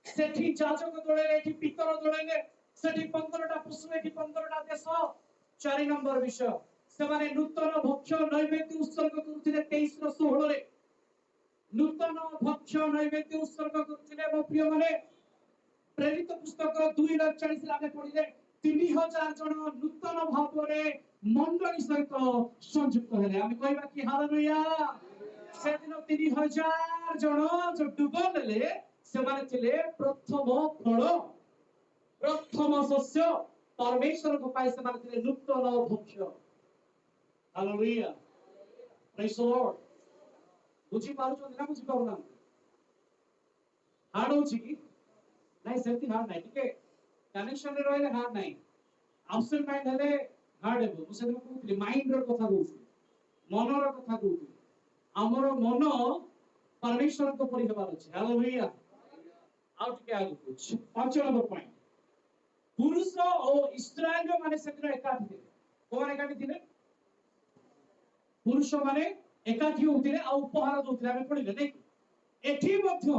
S1: सेठी जाजक दोळे एठी पितर दोळे सेठी 15टा पशु एठी 15टा देश 4 नंबर विषय से माने नूतन भक्ष्य नैवेद्य उत्सर्ग करथिले 23 रो 16 रे नूतन भक्ष्य नैवेद्य उत्सर्ग करथिले मो प्रिय माने प्रेरित पुस्तक 2:40 रे पढिले 3000 जन नूतन भावरे मंडली सहित संयुक्त हेले हम कहबा कि हालेलुया से दिन 3000 जन जो डुबल ले से माने थिले प्रथम फल प्रथम शस्य परमेश्वर को पाए से माने थिले नूतन भक्ष्य हालेलुया प्रेज द लॉर्ड बुझी पारुछो ना बुझी पारुना हार्ड होची कि नहीं सेती हार्ड नहीं ठीक है कनेक्शन रे रहले हार्ड नहीं एब्सेंट माइंड हेले हार्ड हेबो मुसे दिन कहउतली माइंड रो कथा कहउतली मन रो कथा कहउतली हमर मन परमेश्वर को परि हेबार अछि हालेलुया आउ टिके आगु कुछ 5 नंबर पॉइंट पुरुष और इस्राएल माने सेतिर एकाठी थे कोन एकाठी थिले पुरुष माने एकाठी होतिले आ उपहार दोतिले हम पढिले नै एठी मध्य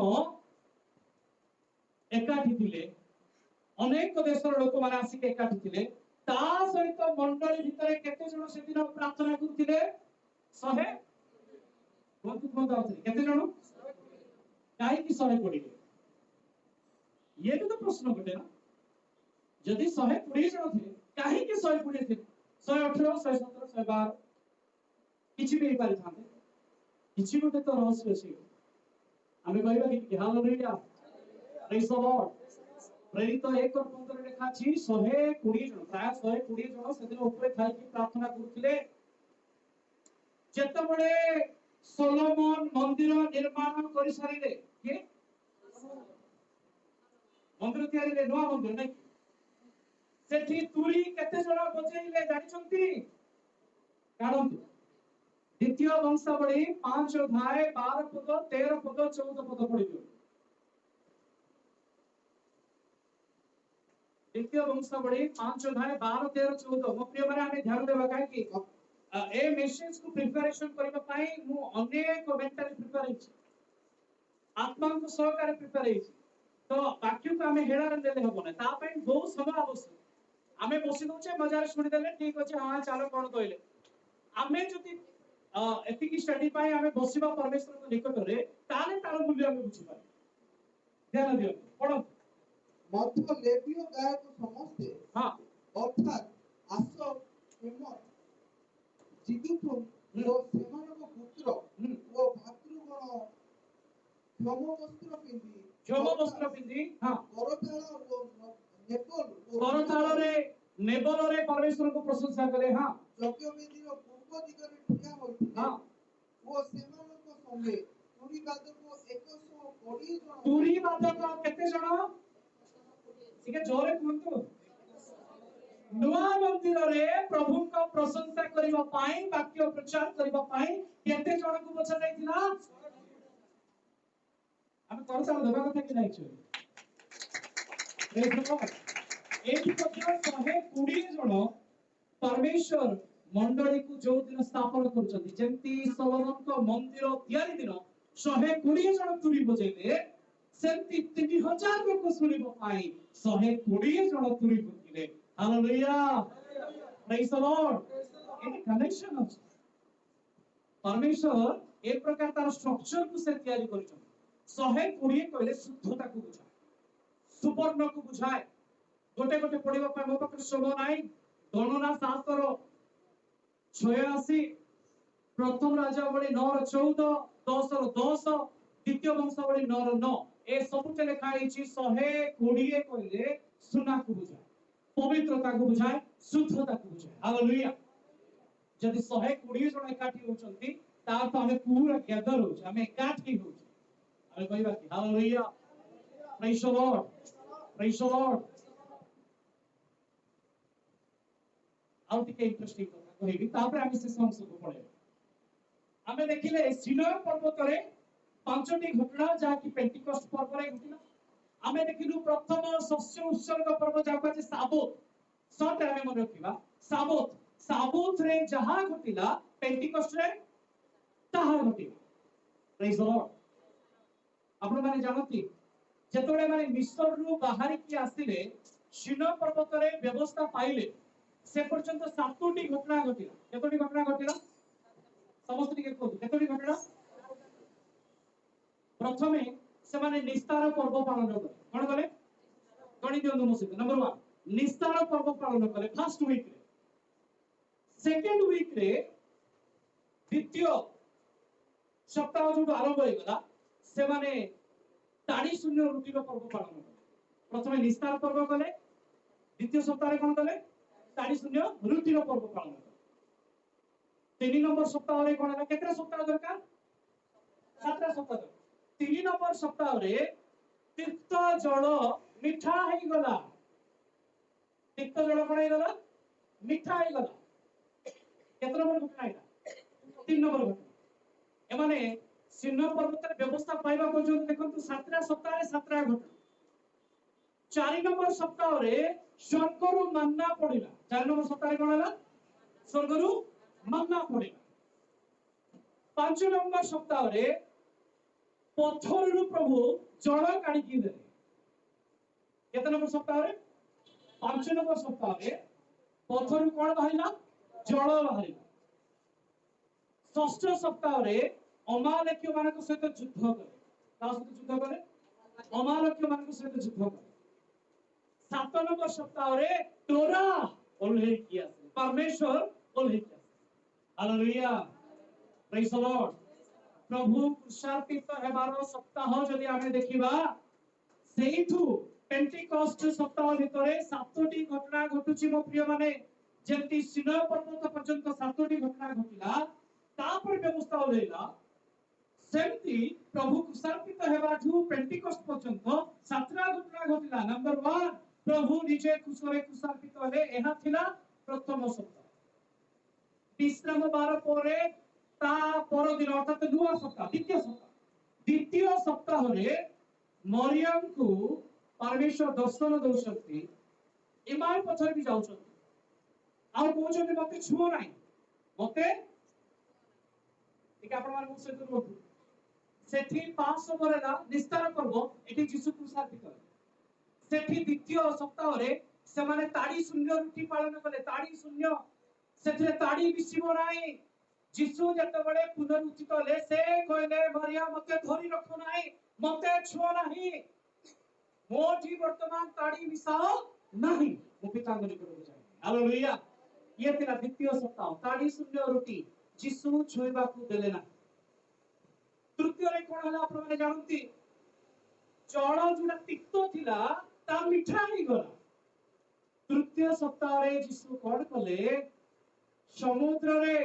S1: एकाठी थिले अनेक देशर लोक माने आसी के एकाठी थिले ता सहित मंडली भितरे केते जण सेदिन प्रार्थना करथिले 100 कोन दाउथिले केते जण काहे कि 100 पढिले ये तो प्रश्न गटे ना जदि 120 जण थिले काहे कि 120 थिले 118 117 112 किछि भी पारि थाते किछि गोटे तो रहस्य अछि आमे कहबा कि हालेलुया प्रेज द लॉर्ड प्रेरित 1:15 लेखा अछि 120 जन प्राय 120 जन सेदिन ऊपर थाई कि प्रार्थना करथिले जेतबळे सोलोमन मंदिर निर्माण करि सारिले के मंदिर तयारी नवा मंदिर नै सेठी तुरी केते जण बजेइले जानिछंती कारण द्वितीय वंशावली 5 अध्याय 12 पद 13 पद 14 पद पढियो द्वितीय वंशावली 5 अध्याय 12 13 14 मो प्रिय माने आमे ध्यान देबा काहे कि ए मेसेज को प्रिपरेशन करबा पाई मु अनेक मेंटली प्रिपेयर हि आत्मा को सहकार प्रिपेयर हि तो वाक्य को आमे हेडा देले हबो ना ता पई बहुत समय आवश्यक आमे बसी दउचे मजार सुनि देले ठीक अछि हां चलो कोन कहले आमे जति एतिकी स्टडी पाई आमे बसिबा परमेश्वर को निकट रे ताले तार मूल्य आमे बुझी पाई ध्यान दियो पढो
S2: मध्य लेवीय गायक समस्ते
S1: हां
S2: अर्थात आसो हेमत जिदुथु ओ सेमानक पुत्र ओ भातृगण क्षम वस्त्र पिंदी
S1: हां
S2: करताल ओ नेपल
S1: करताल रे नेबल रे परमेश्वर को प्रशंसा करे हां
S2: यज्ञ वेदीर पूर्व दिगरे ठिया होइथिले
S1: हां
S2: ओ सेमानक संगे तुरी बादक 120 जन
S1: तुरी बादक केते जण ठीक जोरे कहंतु नुआ मंदिर रे प्रभु को प्रशंसा करिबा पाई वाक्य प्रचार करिबा पाई केते जण को बचा जायतिला हम करताल देबा कथा कि नै छ प्रेज द लॉर्ड एठी पत्र 120 जण परमेश्वर मंडली को जो दिन स्थापन करछथि जेंती सोलोमन को मंदिर तयारी दिन 120 जण तुरी बजेले सेंती 3000 लोक सुनिबा पाई 120 जण तुरी बजिले hallelujah praise the lord in connection अछि परमेश्वर एक प्रकार तार स्ट्रक्चर को से तयारी करछन 120 कहले शुद्धता को बुझाय सुवर्ण को बुझाय गोटे गोटे पढिबा पाई मो पाखरे समय नाही गणना 7 रो 86 प्रथम राजावली 9 रो 14 10 रो 10 द्वितीय वंशावली 9 रो 9 ए सब ते लिखा हिची 120 कहले सुना को बुझाय पवित्रता को बुझाय शुद्धता को बुझाय हालेलुया जदि 120 जण एकाठी होचंती तार तो हमें पूरा गैदर होछ हमें एकाठी होछ हमें कहबा कि hallelujah praise the lord praise the Lord आउ टिके इंटरेस्टिंग कथा कहबी तापर आमे से संस को पढे आमे देखिले सिनाई पर्वत रे पांचटी घटना जा कि पेंटिकस्ट पर्व रे घटिला आमे देखिलु प्रथम शस्य उत्सर्ग पर्व जा कि साबोत सट आमे मन रखिबा साबोत रे जहा घटिला पेंटिकस्ट रे ताहा घटिला प्रेज द लॉर्ड आपण माने जानती जेतोळे माने मिस्र रु बाहरी की आसिले सिनाई पर्वत रे व्यवस्था पाइले से पर्यंत सातोटी घटना घटिला केतोटी घटना घटिला समस्त टिके कहू केतोटी घटना प्रथमे से माने निस्तार पर्व पालन करे कोन कले गणि दियंतु मो सहित नंबर 1 निस्तार पर्व पालन करे फर्स्ट वीक रे सेकंड वीक रे द्वितीय सप्ताह जो आरंभ होई गला से माने ताड़ी शून्य रुटी रो पर्व पालन करे प्रथमे निस्तार पर्व कले द्वितीय सप्ताह रे कोन कले ताड़ी शून्य रुटी रो पर्व पालन करे 3 नंबर सप्ताह रे कोन है केतरा सप्ताह दरकार 7 सप्ताह 3 नंबर सप्ताह रे तीर्थ जल मिठा हेई गला तीर्थ जल कोन हेई गला मिठा हेई गला केतरा नंबर घटना है 3 नंबर घटना ए माने सिन्ह पर्वत रे व्यवस्था पाइबा पर्यंत देखंतु 7 सप्ताह रे 7 घटना 4 नंबर सप्ताह रे स्वर्गरु मन्ना पड़िला 4 नंबर सप्ताह रे कोन हला स्वर्गरु मन्ना पड़िला 5 नंबर सप्ताह रे पत्थर रु प्रभु जल काढी की दे केते नंबर सप्ताह रे 5 नंबर सप्ताह रे पत्थर रु कोन बाहिला जल बाहिला षष्ठ सप्ताह रे अमालेक्य मानक सहित युद्ध करे ता सहित युद्ध करे अमालेक्य मानक सहित युद्ध करे 7 नंबर सप्ताह रे तोरा ओल्हे किया परमेश्वर ओल्हे किया हालेलुया प्रेज द लॉर्ड। प्रभु क्रूसार्पित हेबार सप्ताह जदि आमे देखिबा सेइथु पेंटिकॉस्ट सप्ताह भितरे 7टी घटना घटुची मो प्रिय माने जेंति सिनाई पर्वत पर्यंत 7टी घटना घटिला तापर व्यवस्था होइला सेमती प्रभु क्रूसार्पित हेबाठु पेंटिकॉस्ट पर्यंत 7टा घटना घटिला। नंबर 1 प्रभु निजे क्रूसरे क्रूसार्पित हेले एहा थिला प्रथम सप्ताह। विश्राम बार परे ता पर दिन अर्थात दुआ सप्ताह द्वितीय सप्ताह रे मरियम को परमेश्वर दर्शन दौसंती इमाम पछर भी जाउछंती आ कहउछंती मते छुओ नाही मते ठीक आपण माने मुसे तो सेठी 500 बरेला निस्तार करबो एठी यीशु क्रूसार्पित सेठी द्वितीय सप्ताह रे से माने ताड़ी शून्य रुटी पालन कले ताड़ी शून्य सेठे ताड़ी बिसिबो नाही। यीशु जतबळे पुनरुत्थित ले से कहले मरिया मते धरि रखो नाही मते छुओ नाही मोठी वर्तमान ताड़ी मिसाओ नहीं वो पिता को निकट हो जाए। हालेलुया। ये तेरा द्वितीय सप्ताह ताड़ी शून्य रुटी यीशु छुइबा को देले ना। तृतीय रे कोन हला आपण माने जानंती जळ जुडा तिक्तो थिला ता मिठा ही गला। तृतीय सप्ताह रे यीशु कोन कले समुद्र रे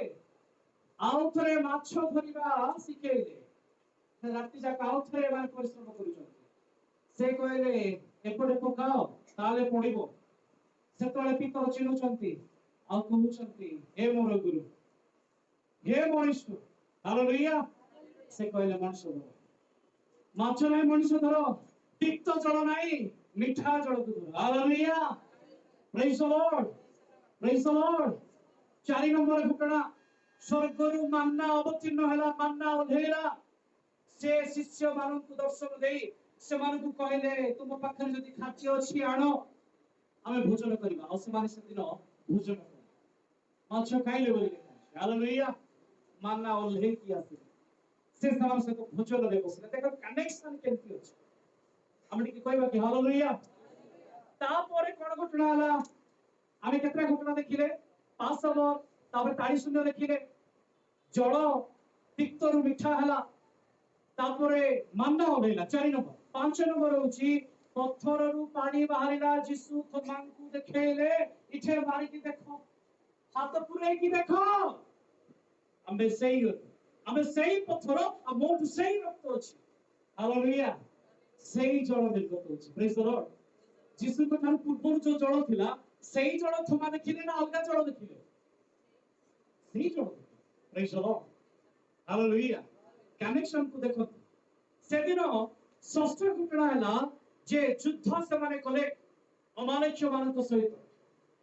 S1: आउ थरे माछ धरिबा सिखेले राति जा आउ थरे मान परिश्रम करूछन से कहले एपटे पकाओ ताले पड़िबो सेतले पितर चिनुचंती आ कहउचंती हे मोर गुरु हे मनुष्य। हालेलुया। से कहले मनुष्य धर माछ नै मनुष्य धर तिक्त जल नै मिठा जल धर। Hallelujah. Praise the lord praise the Lord. 4 number घटना स्वर्गरु मन्ना अवतीर्ण हला मन्ना ओल्हेला से शिष्य मानकु दर्शन देई से मानकु कहले तुम पाखरे जदि खाद्य अछि आनो आमे भोजन करिबा आ से माने से दिन भोजन माछ खाइले बोली देखा। हालेलुया। मन्ना ओल्हे की आसी से समान से तो भोजन रे बसले देखो कनेक्शन केंति अछि हमनी की कहबा कि हालेलुया। ता परे कोन घटना हला आमे केतरा घटना देखिले 5 नंबर तापर ताड़ी शून्य देखिले जल तिक्तरु मिठा हला तापरे मन्ना होइला 4 नंबर। 5 नंबर होची पत्थररु पानी बाहरिला यीशु थमांकु देखेले इठे मारी की देखो हाथ पुरे की देखो आमे सेई पत्थर आ मोठ सेई रक्त अछि। हालेलुया। सेई जल निर्गत अछि। Praise the lord. यीशु को थान पूर्व जो जल थिला सेई जल थमा देखिले ना अलगा जल देखिले सेई जल। Praise the lord. Hallelujah. Connection को देखो से दिन षष्ठ घटना हला जे युद्ध से माने कले अमालेक्य मानक सहित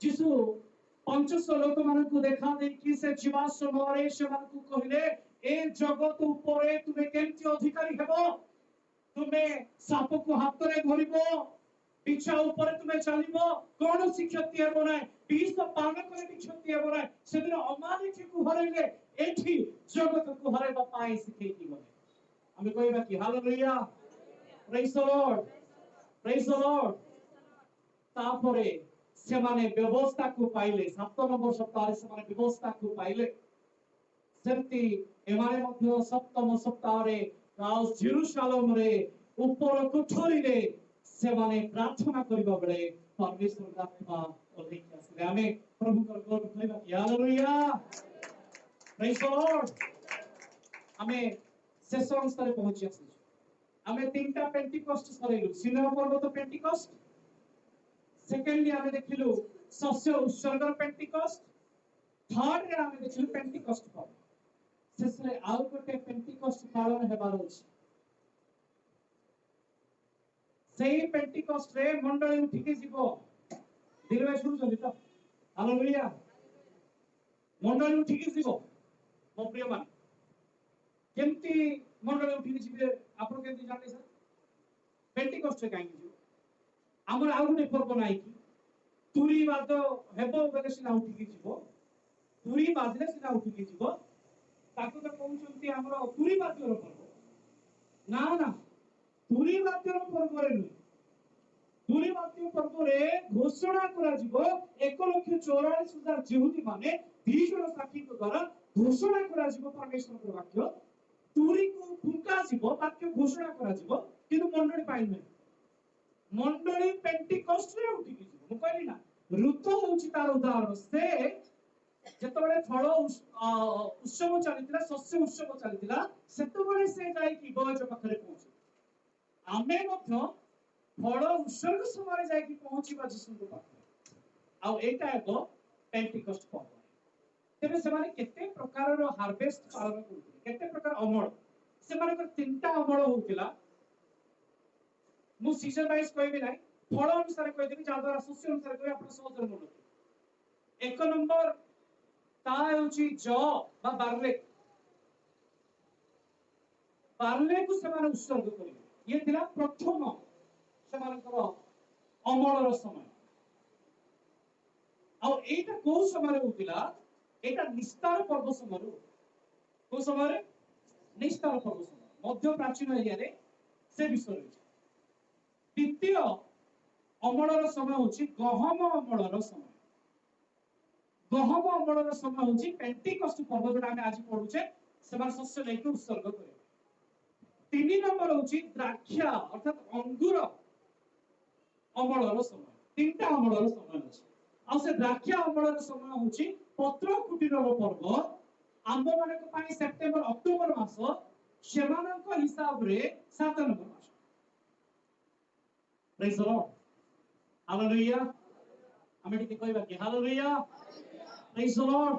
S1: यीशु 500 लोक मानक देखा दे कि से जीवा समरे से मानक कहले ए जगत ऊपर तुमे केंति अधिकारी हेबो तुमे साप को हाथ रे धरिबो बिछा ऊपर तुमे चलिबो कोन क्षति हेबो नै विष पान करे क्षति हेबो नै से दिन अमालेक्य को हरैले एठी जगत को हरैबा पाई सिखै कि बोले हमें कहबा कि hallelujah. Praise the lord praise the Lord. तापरे से माने व्यवस्था को पाइले 7 नंबर सप्ताह से माने व्यवस्था को पाइले सेमती एमाने मध्य सप्तम सप्ताह रे राव जेरूशलेम रे ऊपर कोठरी रे से माने प्रार्थना करबा बेले परमेश्वर आत्मा ओल्हे आसे आमे प्रभु कर गॉड कहबा कि हालेलुया। Praise the lord. हमें शेष अवस्था रे पहुंची आसी हमें 3टा पेंटिकॉस्ट सरेलु सिनाई पर्वत पेंटिकॉस्ट सेकेंडली हमें देखिलु शस्य उत्सर्ग पेंटिकॉस्ट थर्ड रे हमें देखिलु पेंटिकॉस्ट पर शेष रे आउ गोटे पेंटिकॉस्ट पालन हेबार अछि सेही पेंटिकॉस्ट रे मंडली उठी के जीवो दिल में शुरू जंदी तो हालेलुया मंडली उठी के जीवो मो प्रिय मान केमती मंडली उठी के जीवे आपण केमती जाने सर पेंटिकॉस्ट रे काई जीवो हमर आउ गोटे पर्व नाही कि तुरी बाद हेबो बेले सिना उठी के जीवो तुरी बादले सिना उठी के जीवो ताको तो कहउचंती हमर तुरी बाद्यर पर्व ना ना तुरी बाद्यर पर्व रे नु तुरी बाद्य पर्व रे घोषणा करा जीवो 1,44,000 जिहुदी माने 2 जण साक्षी द्वारा घोषणा करा जीव परमेश्वर वाक्य तुरी को फुंका जीव वाक्य घोषणा करा जीव किंतु मंडली पाइ नै मंडली पेंटिकस्ट रे उठी जीव मु कहली ना ऋतु होची तार उदाहरण से जेतबेले फल उत्सव चलीतिला शस्य उत्सव चलीतिला सेतबेले से जाई कि बयज पाखरे पहुंचे आमे मध्य फल उत्सव समय जाई कि पहुंचीबा जीसु पाखरे आ एटा एगो पेंटिकस्ट पर्व तेरे से माने केते प्रकार रो हार्वेस्ट पालन करथि केते प्रकार अमल से माने को तीनटा अमल होतिला मु सीजन वाइज कहबी नै फल अनुसार कहि देबी जा द्वारा शस्य अनुसार कहि आपण सहज मन रखि एक नंबर ता होची ज बा बार्ले बार्ले को से माने उत्सर्ग करिवे ये थिला प्रथम से मानकर अमल रो समय आ एटा को समय होतिला एटा निस्तार पर्व समय को समय निस्तार पर्व समय मध्य प्राचीन एरिया रे से विषय होची द्वितीय अमलर समय होची गहम अमलर समय गहम अमलर समय होची पेंटिकस्ट पर्व जोटा हम आज पढुचे सेमान शस्य लेके उत्सर्ग करे तीन नंबर होची द्राक्षा अर्थात अंगूर अमलर समय तीनटा अमलर समय अछि आ से द्राक्षा अमलर समय होची पत्र कुटीरर पर्व आंब मानक पाई सेप्टेम्बर अक्टोबर मास सेमानक हिसाब रे 7 number mass praise the lord hallelujah आमे टिके कहबा कि हालेलुया प्रेज द लॉर्ड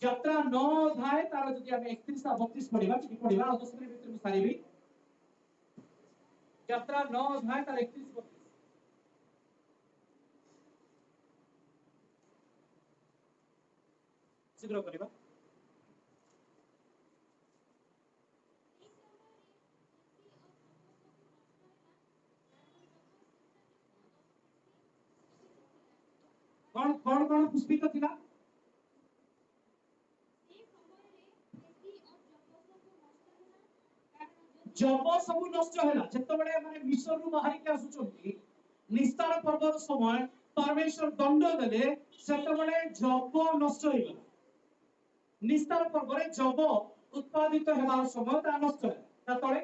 S1: यात्रा 9 अध्याय तार जदि आमे 31 ता 32 पढिबा टिके पढिबा 10 मिनिट भीतर मु सारिबी यात्रा 9 अध्याय तार 31 32 शीघ्र करिबा कौन पुष्पित थिला जब सब नष्ट होला जेतबेले माने मिस्र रु बाहर के आसुचंती निस्तार पर्व समय परमेश्वर दंड देले सेतबेले जब नष्ट होइगला निस्तार पर्व रे जब उत्पादित हेबार समय ता नष्ट होला ता तळे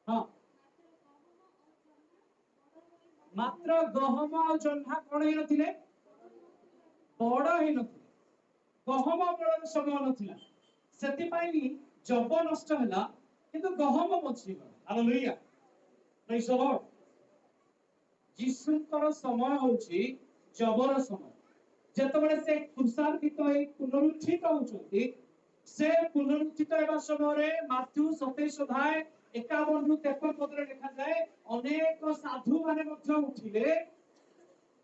S1: हां मात्र गहम और जन्हा कोन हे नथिले बड़ हे नथिले गहम बड़ समय नथिला सेति पाई जब नष्ट होला किंतु गहम बची गला हालेलुया प्रेज द लॉर्ड जिसुकर समय होची जबर समय जेतबेले से क्रूसार्पित होई पुनरुत्थित होचंती से पुनरुत्थित हेबा समय रे माथ्यू 27 अध्याय 51 रु 53 पद रे लिखा जाय अनेक साधु माने मध्य उठिले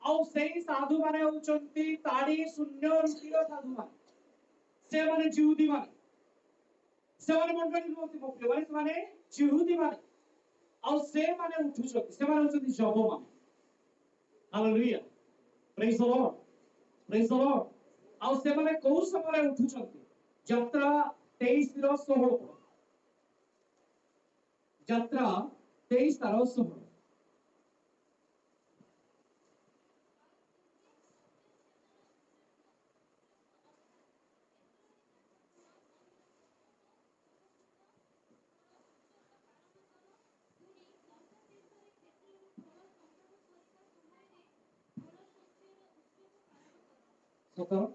S1: आ सेही साधु माने होचंती ताड़ी शून्य रुचिर साधु माने से माने जिहुदी माने से माने मंडली होती मोकले माने से माने जिहुदी माने आ से माने उठुचंती से माने होचंती जब माने hallelujah praise the lord praise the lord आ से माने को समय उठुचंती यात्रा 23 रो 16 यात्रा 23 तारो 16 17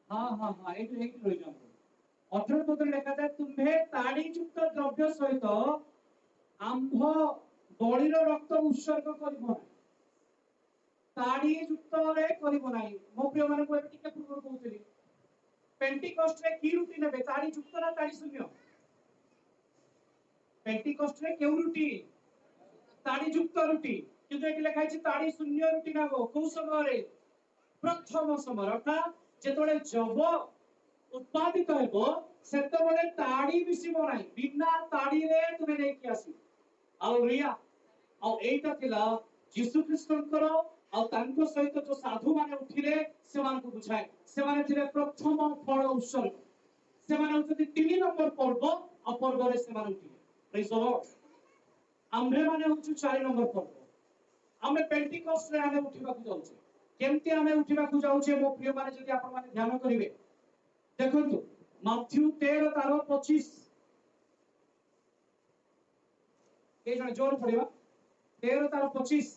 S1: हाँ एक रही जाओ 18 पद लिखा जाए तुम्हें ताड़ी युक्त द्रव्य सहित आंभ बळीर रक्त उत्सर्ग करिबो नै ताड़ी युक्त रे करिबो नै मो प्रिय माने को एबे टिके पूर्व कहउतली पेंटिकस्ट रे की रुटी नेबे ताड़ी युक्त ना ताड़ी शून्य पेंटिकस्ट रे केउ रुटी ताड़ी युक्त रुटी किंतु एटी लिखा अछि ताड़ी शून्य रुटी नाबो को समय रे प्रथम समय अर्थात जेतबेले जब उत्पादित हेबो सेतबेले ताड़ी मिसिबो नै बिना ताड़ी रे तुमे नै कि आसी हालेलुया आ एटा थिला यीशु ख्रिस्टनकर आ तांको सहित जो साधु माने उठिले सेमान को बुझाए सेमाने थिले प्रथम फल उत्सर्ग सेमाने होचନ୍ତି 3 नंबर पर्व अपर्व रे सेमान उठिले प्रेज द लॉर्ड आम्भे माने होछु 4 नंबर पर्व आमे पेंटिकॉस्ट रे आमे उठिबा को जाउछे केमती आमे उठिबा को जाउछे मो प्रिय माने जदि आपण माने ध्यान करिवे देखंतु माथ्यू 13 तारो 25 के जण जोर पडिबा 13 तारो 25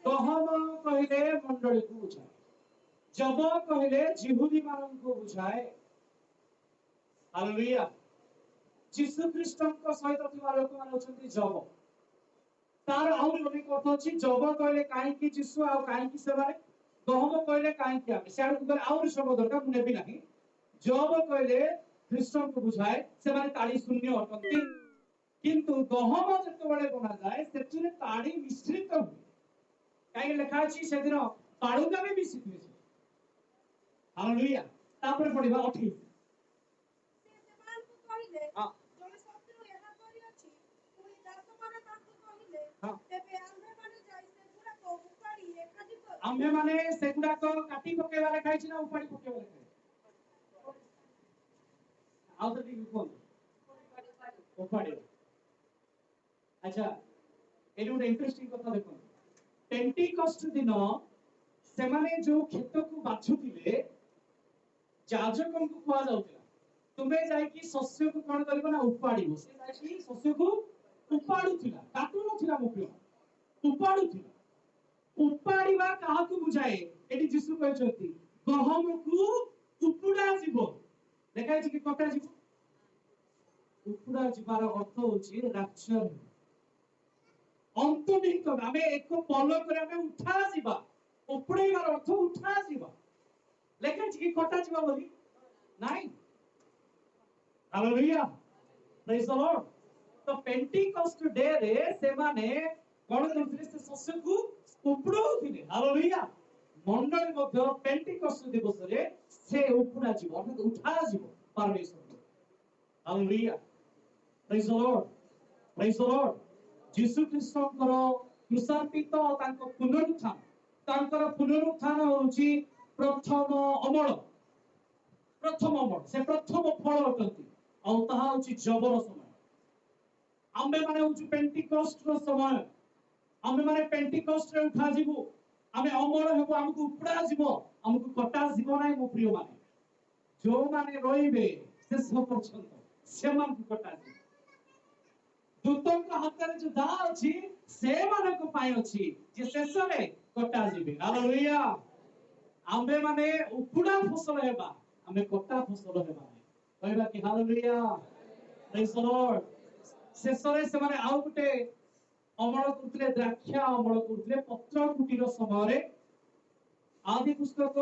S1: गहम कहले मंडली को बुझाए जब कहले जिहुदी मानन को बुझाए हालेलुया यीशु ख्रीष्टन को सहित थिबा लोक मान होचंती जब तार आउर अनेक अर्थ अछि जब कहले काहे कि यीशु आ काहे कि सेबारे गहम कहले काहे कि आमे सेड को आउर शब्द दरकार मुने भी नाही जब कहले ख्रीष्टन को बुझाए से माने ताड़ी शून्य अटंती किंतु गहम जते बळे बना जाए सेटिने ताड़ी मिश्रित हुए काहे लिखा अछि से दिन पाळुका भी मिश्रित हुए हालेलुया तापर पढिबा 28
S4: से जवान को कहिले
S1: हां
S4: जने शत्रु एहा करी अछि पुनी दास माने ताकू कहिले
S1: हां
S4: तेबे आम्भे माने जाई से गुडा को उपाड़ी एकाजी कर
S1: आम्भे माने से गुडा को काटी पकेवाले खाइछि ना उपाड़ी पकेवाले खाइ आउ तो ठीक कोन उपाड़ी अच्छा एडी ଗୋଟେ इंटरेस्टिंग कथा देखो पेंटिकॉस्ट दिन से माने जो खेत को बाछुथिले जाजकन को खुआ जाउतिला तुमे जाई कि शस्य को कोन करबो ना उपाड़ीबो से जाई कि शस्य को उपाडुथिला काटु नथिला मुप्रिय उपाडुथिला उपाड़ीबा काहा को बुझाए एडी यीशु कहछथि गहम को उपुडा जीवो देखाइ कि कटा जीवो उपुडा जीवार अर्थ होची राक्षर अंतनिहित आमे एक पलक रे आमे उठा जीवा उपुडैबार अर्थ उठा जीवा लेकिन कि कटा जीवा बोली नाही हालेलुया प्रेज द लॉर्ड तो पेंटिकॉस्ट डे रे से माने कोन करथिले से शस्य को उपुडौथिले हालेलुया मंडली मध्य पेंटिकॉस्ट दिवस रे से उपुडा जीव अर्थात उठा जीव परमेश्वर hallelujah praise the lord praise the lord यीशु ख्रीष्टଙ୍କର କ୍ରୁଶାର୍ପିତ ତାଙ୍କ ପୁନରୁତ୍ଥାନ ତାଙ୍କର ପୁନରୁତ୍ଥାନ ହେଉଛି ପ୍ରଥମ ଅମଳ ସେ ପ୍ରଥମ ଫଳ ଅଟନ୍ତି ଆଉ ତାହା ହେଉଛି ଜବର ସମୟ ଆମ୍ଭେ ମାନେ ହେଉଛି ପେଣ୍ଟିକଷ୍ଟର ସମୟ आमे माने पेंटिकॉस्ट रे उठा जीवो आमे अमर हेबो हमकु उपड़ा जीवो हमकु कटा जीवो नाही मो प्रिय माने जो माने रोइबे शेष पर्यंत से मान को कटा जीवो दूतन का हाथ रे जो दा अछि से माने को पाई अछि जे शेष रे कटा जीवे हालेलुया आमे माने उपड़ा फसल हेबा आमे कटा फसल हेबा कहबा कि हालेलुया प्रेज द लॉर्ड शेष रे से माने आउ गुटे अमल करथिले द्राक्षा अमल करथिले पत्र कुटीर समय आदि पुस्तक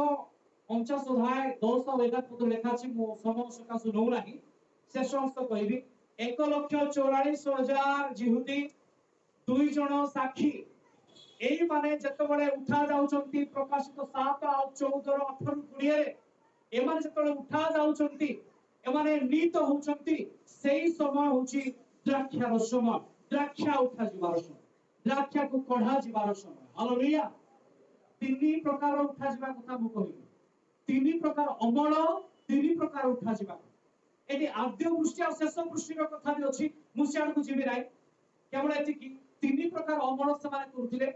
S1: 49 अध्याय 10 और 11 पद लेखा अछि मो समय सकाश नौ नाही शेष अंश कहबी 1,44,000 जिहुदी दुई जण साक्षी एई माने जतबळे उठा जाउचंती प्रकाशित 7 और 14 18 20 रे ए माने जतबळे उठा जाउचंती ए माने नीत होउचंती सेही समय होची द्राक्षार समय द्राक्षा उठा जीवार समय द्राक्षा को कढ़ा जीवार समय हालेलुया तीन प्रकार उठा जीवा कथा मु कहिबी तीन प्रकार अमल तीन प्रकार उठा जीवा एटी आद्य दृष्टि और शेष दृष्टिर कथा भी अछि मु सियाड को जीवी राय केवल एति कि तीन प्रकार अमल से माने करथिले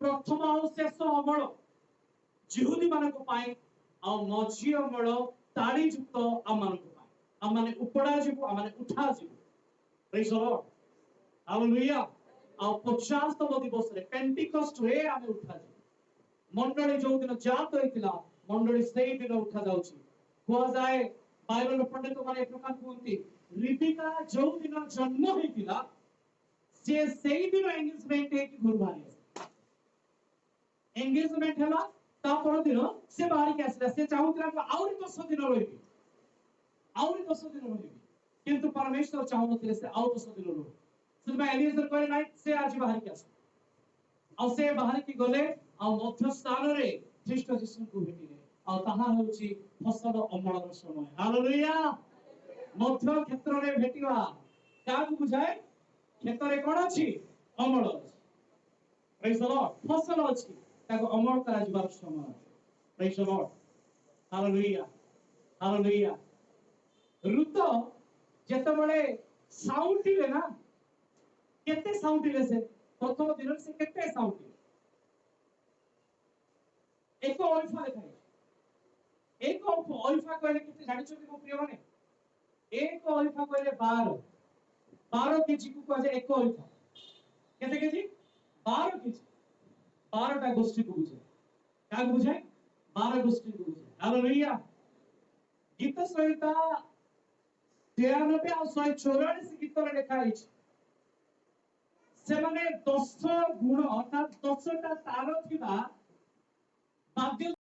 S1: प्रथम और शेष अमल जिहुदी माने को पाए और मझी अमल ताड़ी युक्त आम माने को पाए आम माने उपड़ा जीवो आम माने उठा जीवो प्रेज द लॉर्ड हालेलुया और 50तम दिवस रे पेंटिकॉस्ट रे आमे उठा जी मंडली जो दिन जात होइतिला मंडली सेही दिन उठा जाउची कोआ जाए बाइबल पंडित माने प्रकार कहंती रिबिका जो दिन जन्म होइतिला से सेही दिन एंगेजमेंट है कि घर बाहर एंगेजमेंट हला ता पर दिन से बाहर के आसला से चाहुतिला आउरी 10 दिन रहिबी आउरी 10 दिन रहिबी किंतु परमेश्वर चाहुनथिले से आउ 10 दिन रहिबी सुबह एलिएजर कहले नाइ से आज बाहर के आस और से बाहर की गले और मध्य स्थान रे ख्रीष्ट यीशु को भेटिले और ताहा होची फसल अमलर समय हालेलुया मध्य क्षेत्र रे भेटिवा काकु बुझाए क्षेत्र रे कोन अछि अमल अछि प्रेज द लॉर्ड फसल अछि ताको अमल करा जिबार समय praise the lord hallelujah hallelujah ऋत जेतबेले साउंटिले ना केते साउंटिले से प्रथम दिन से केते साउंटिले एक अल्फा देखाई एक अल्फा कहले केते जानि छथि मो प्रिय माने एक अल्फा कहले 12 केजी को कहे एक अल्फा केते केजी 12 केजी 12 टा गोष्ठी को बुझे का बुझे 12 गोष्ठी को बुझे हालेलुया गीत संहिता 93 और 144 गीत रे लिखा है से माने 10 गुण अर्थात 10 टा तार थिबा बाद्य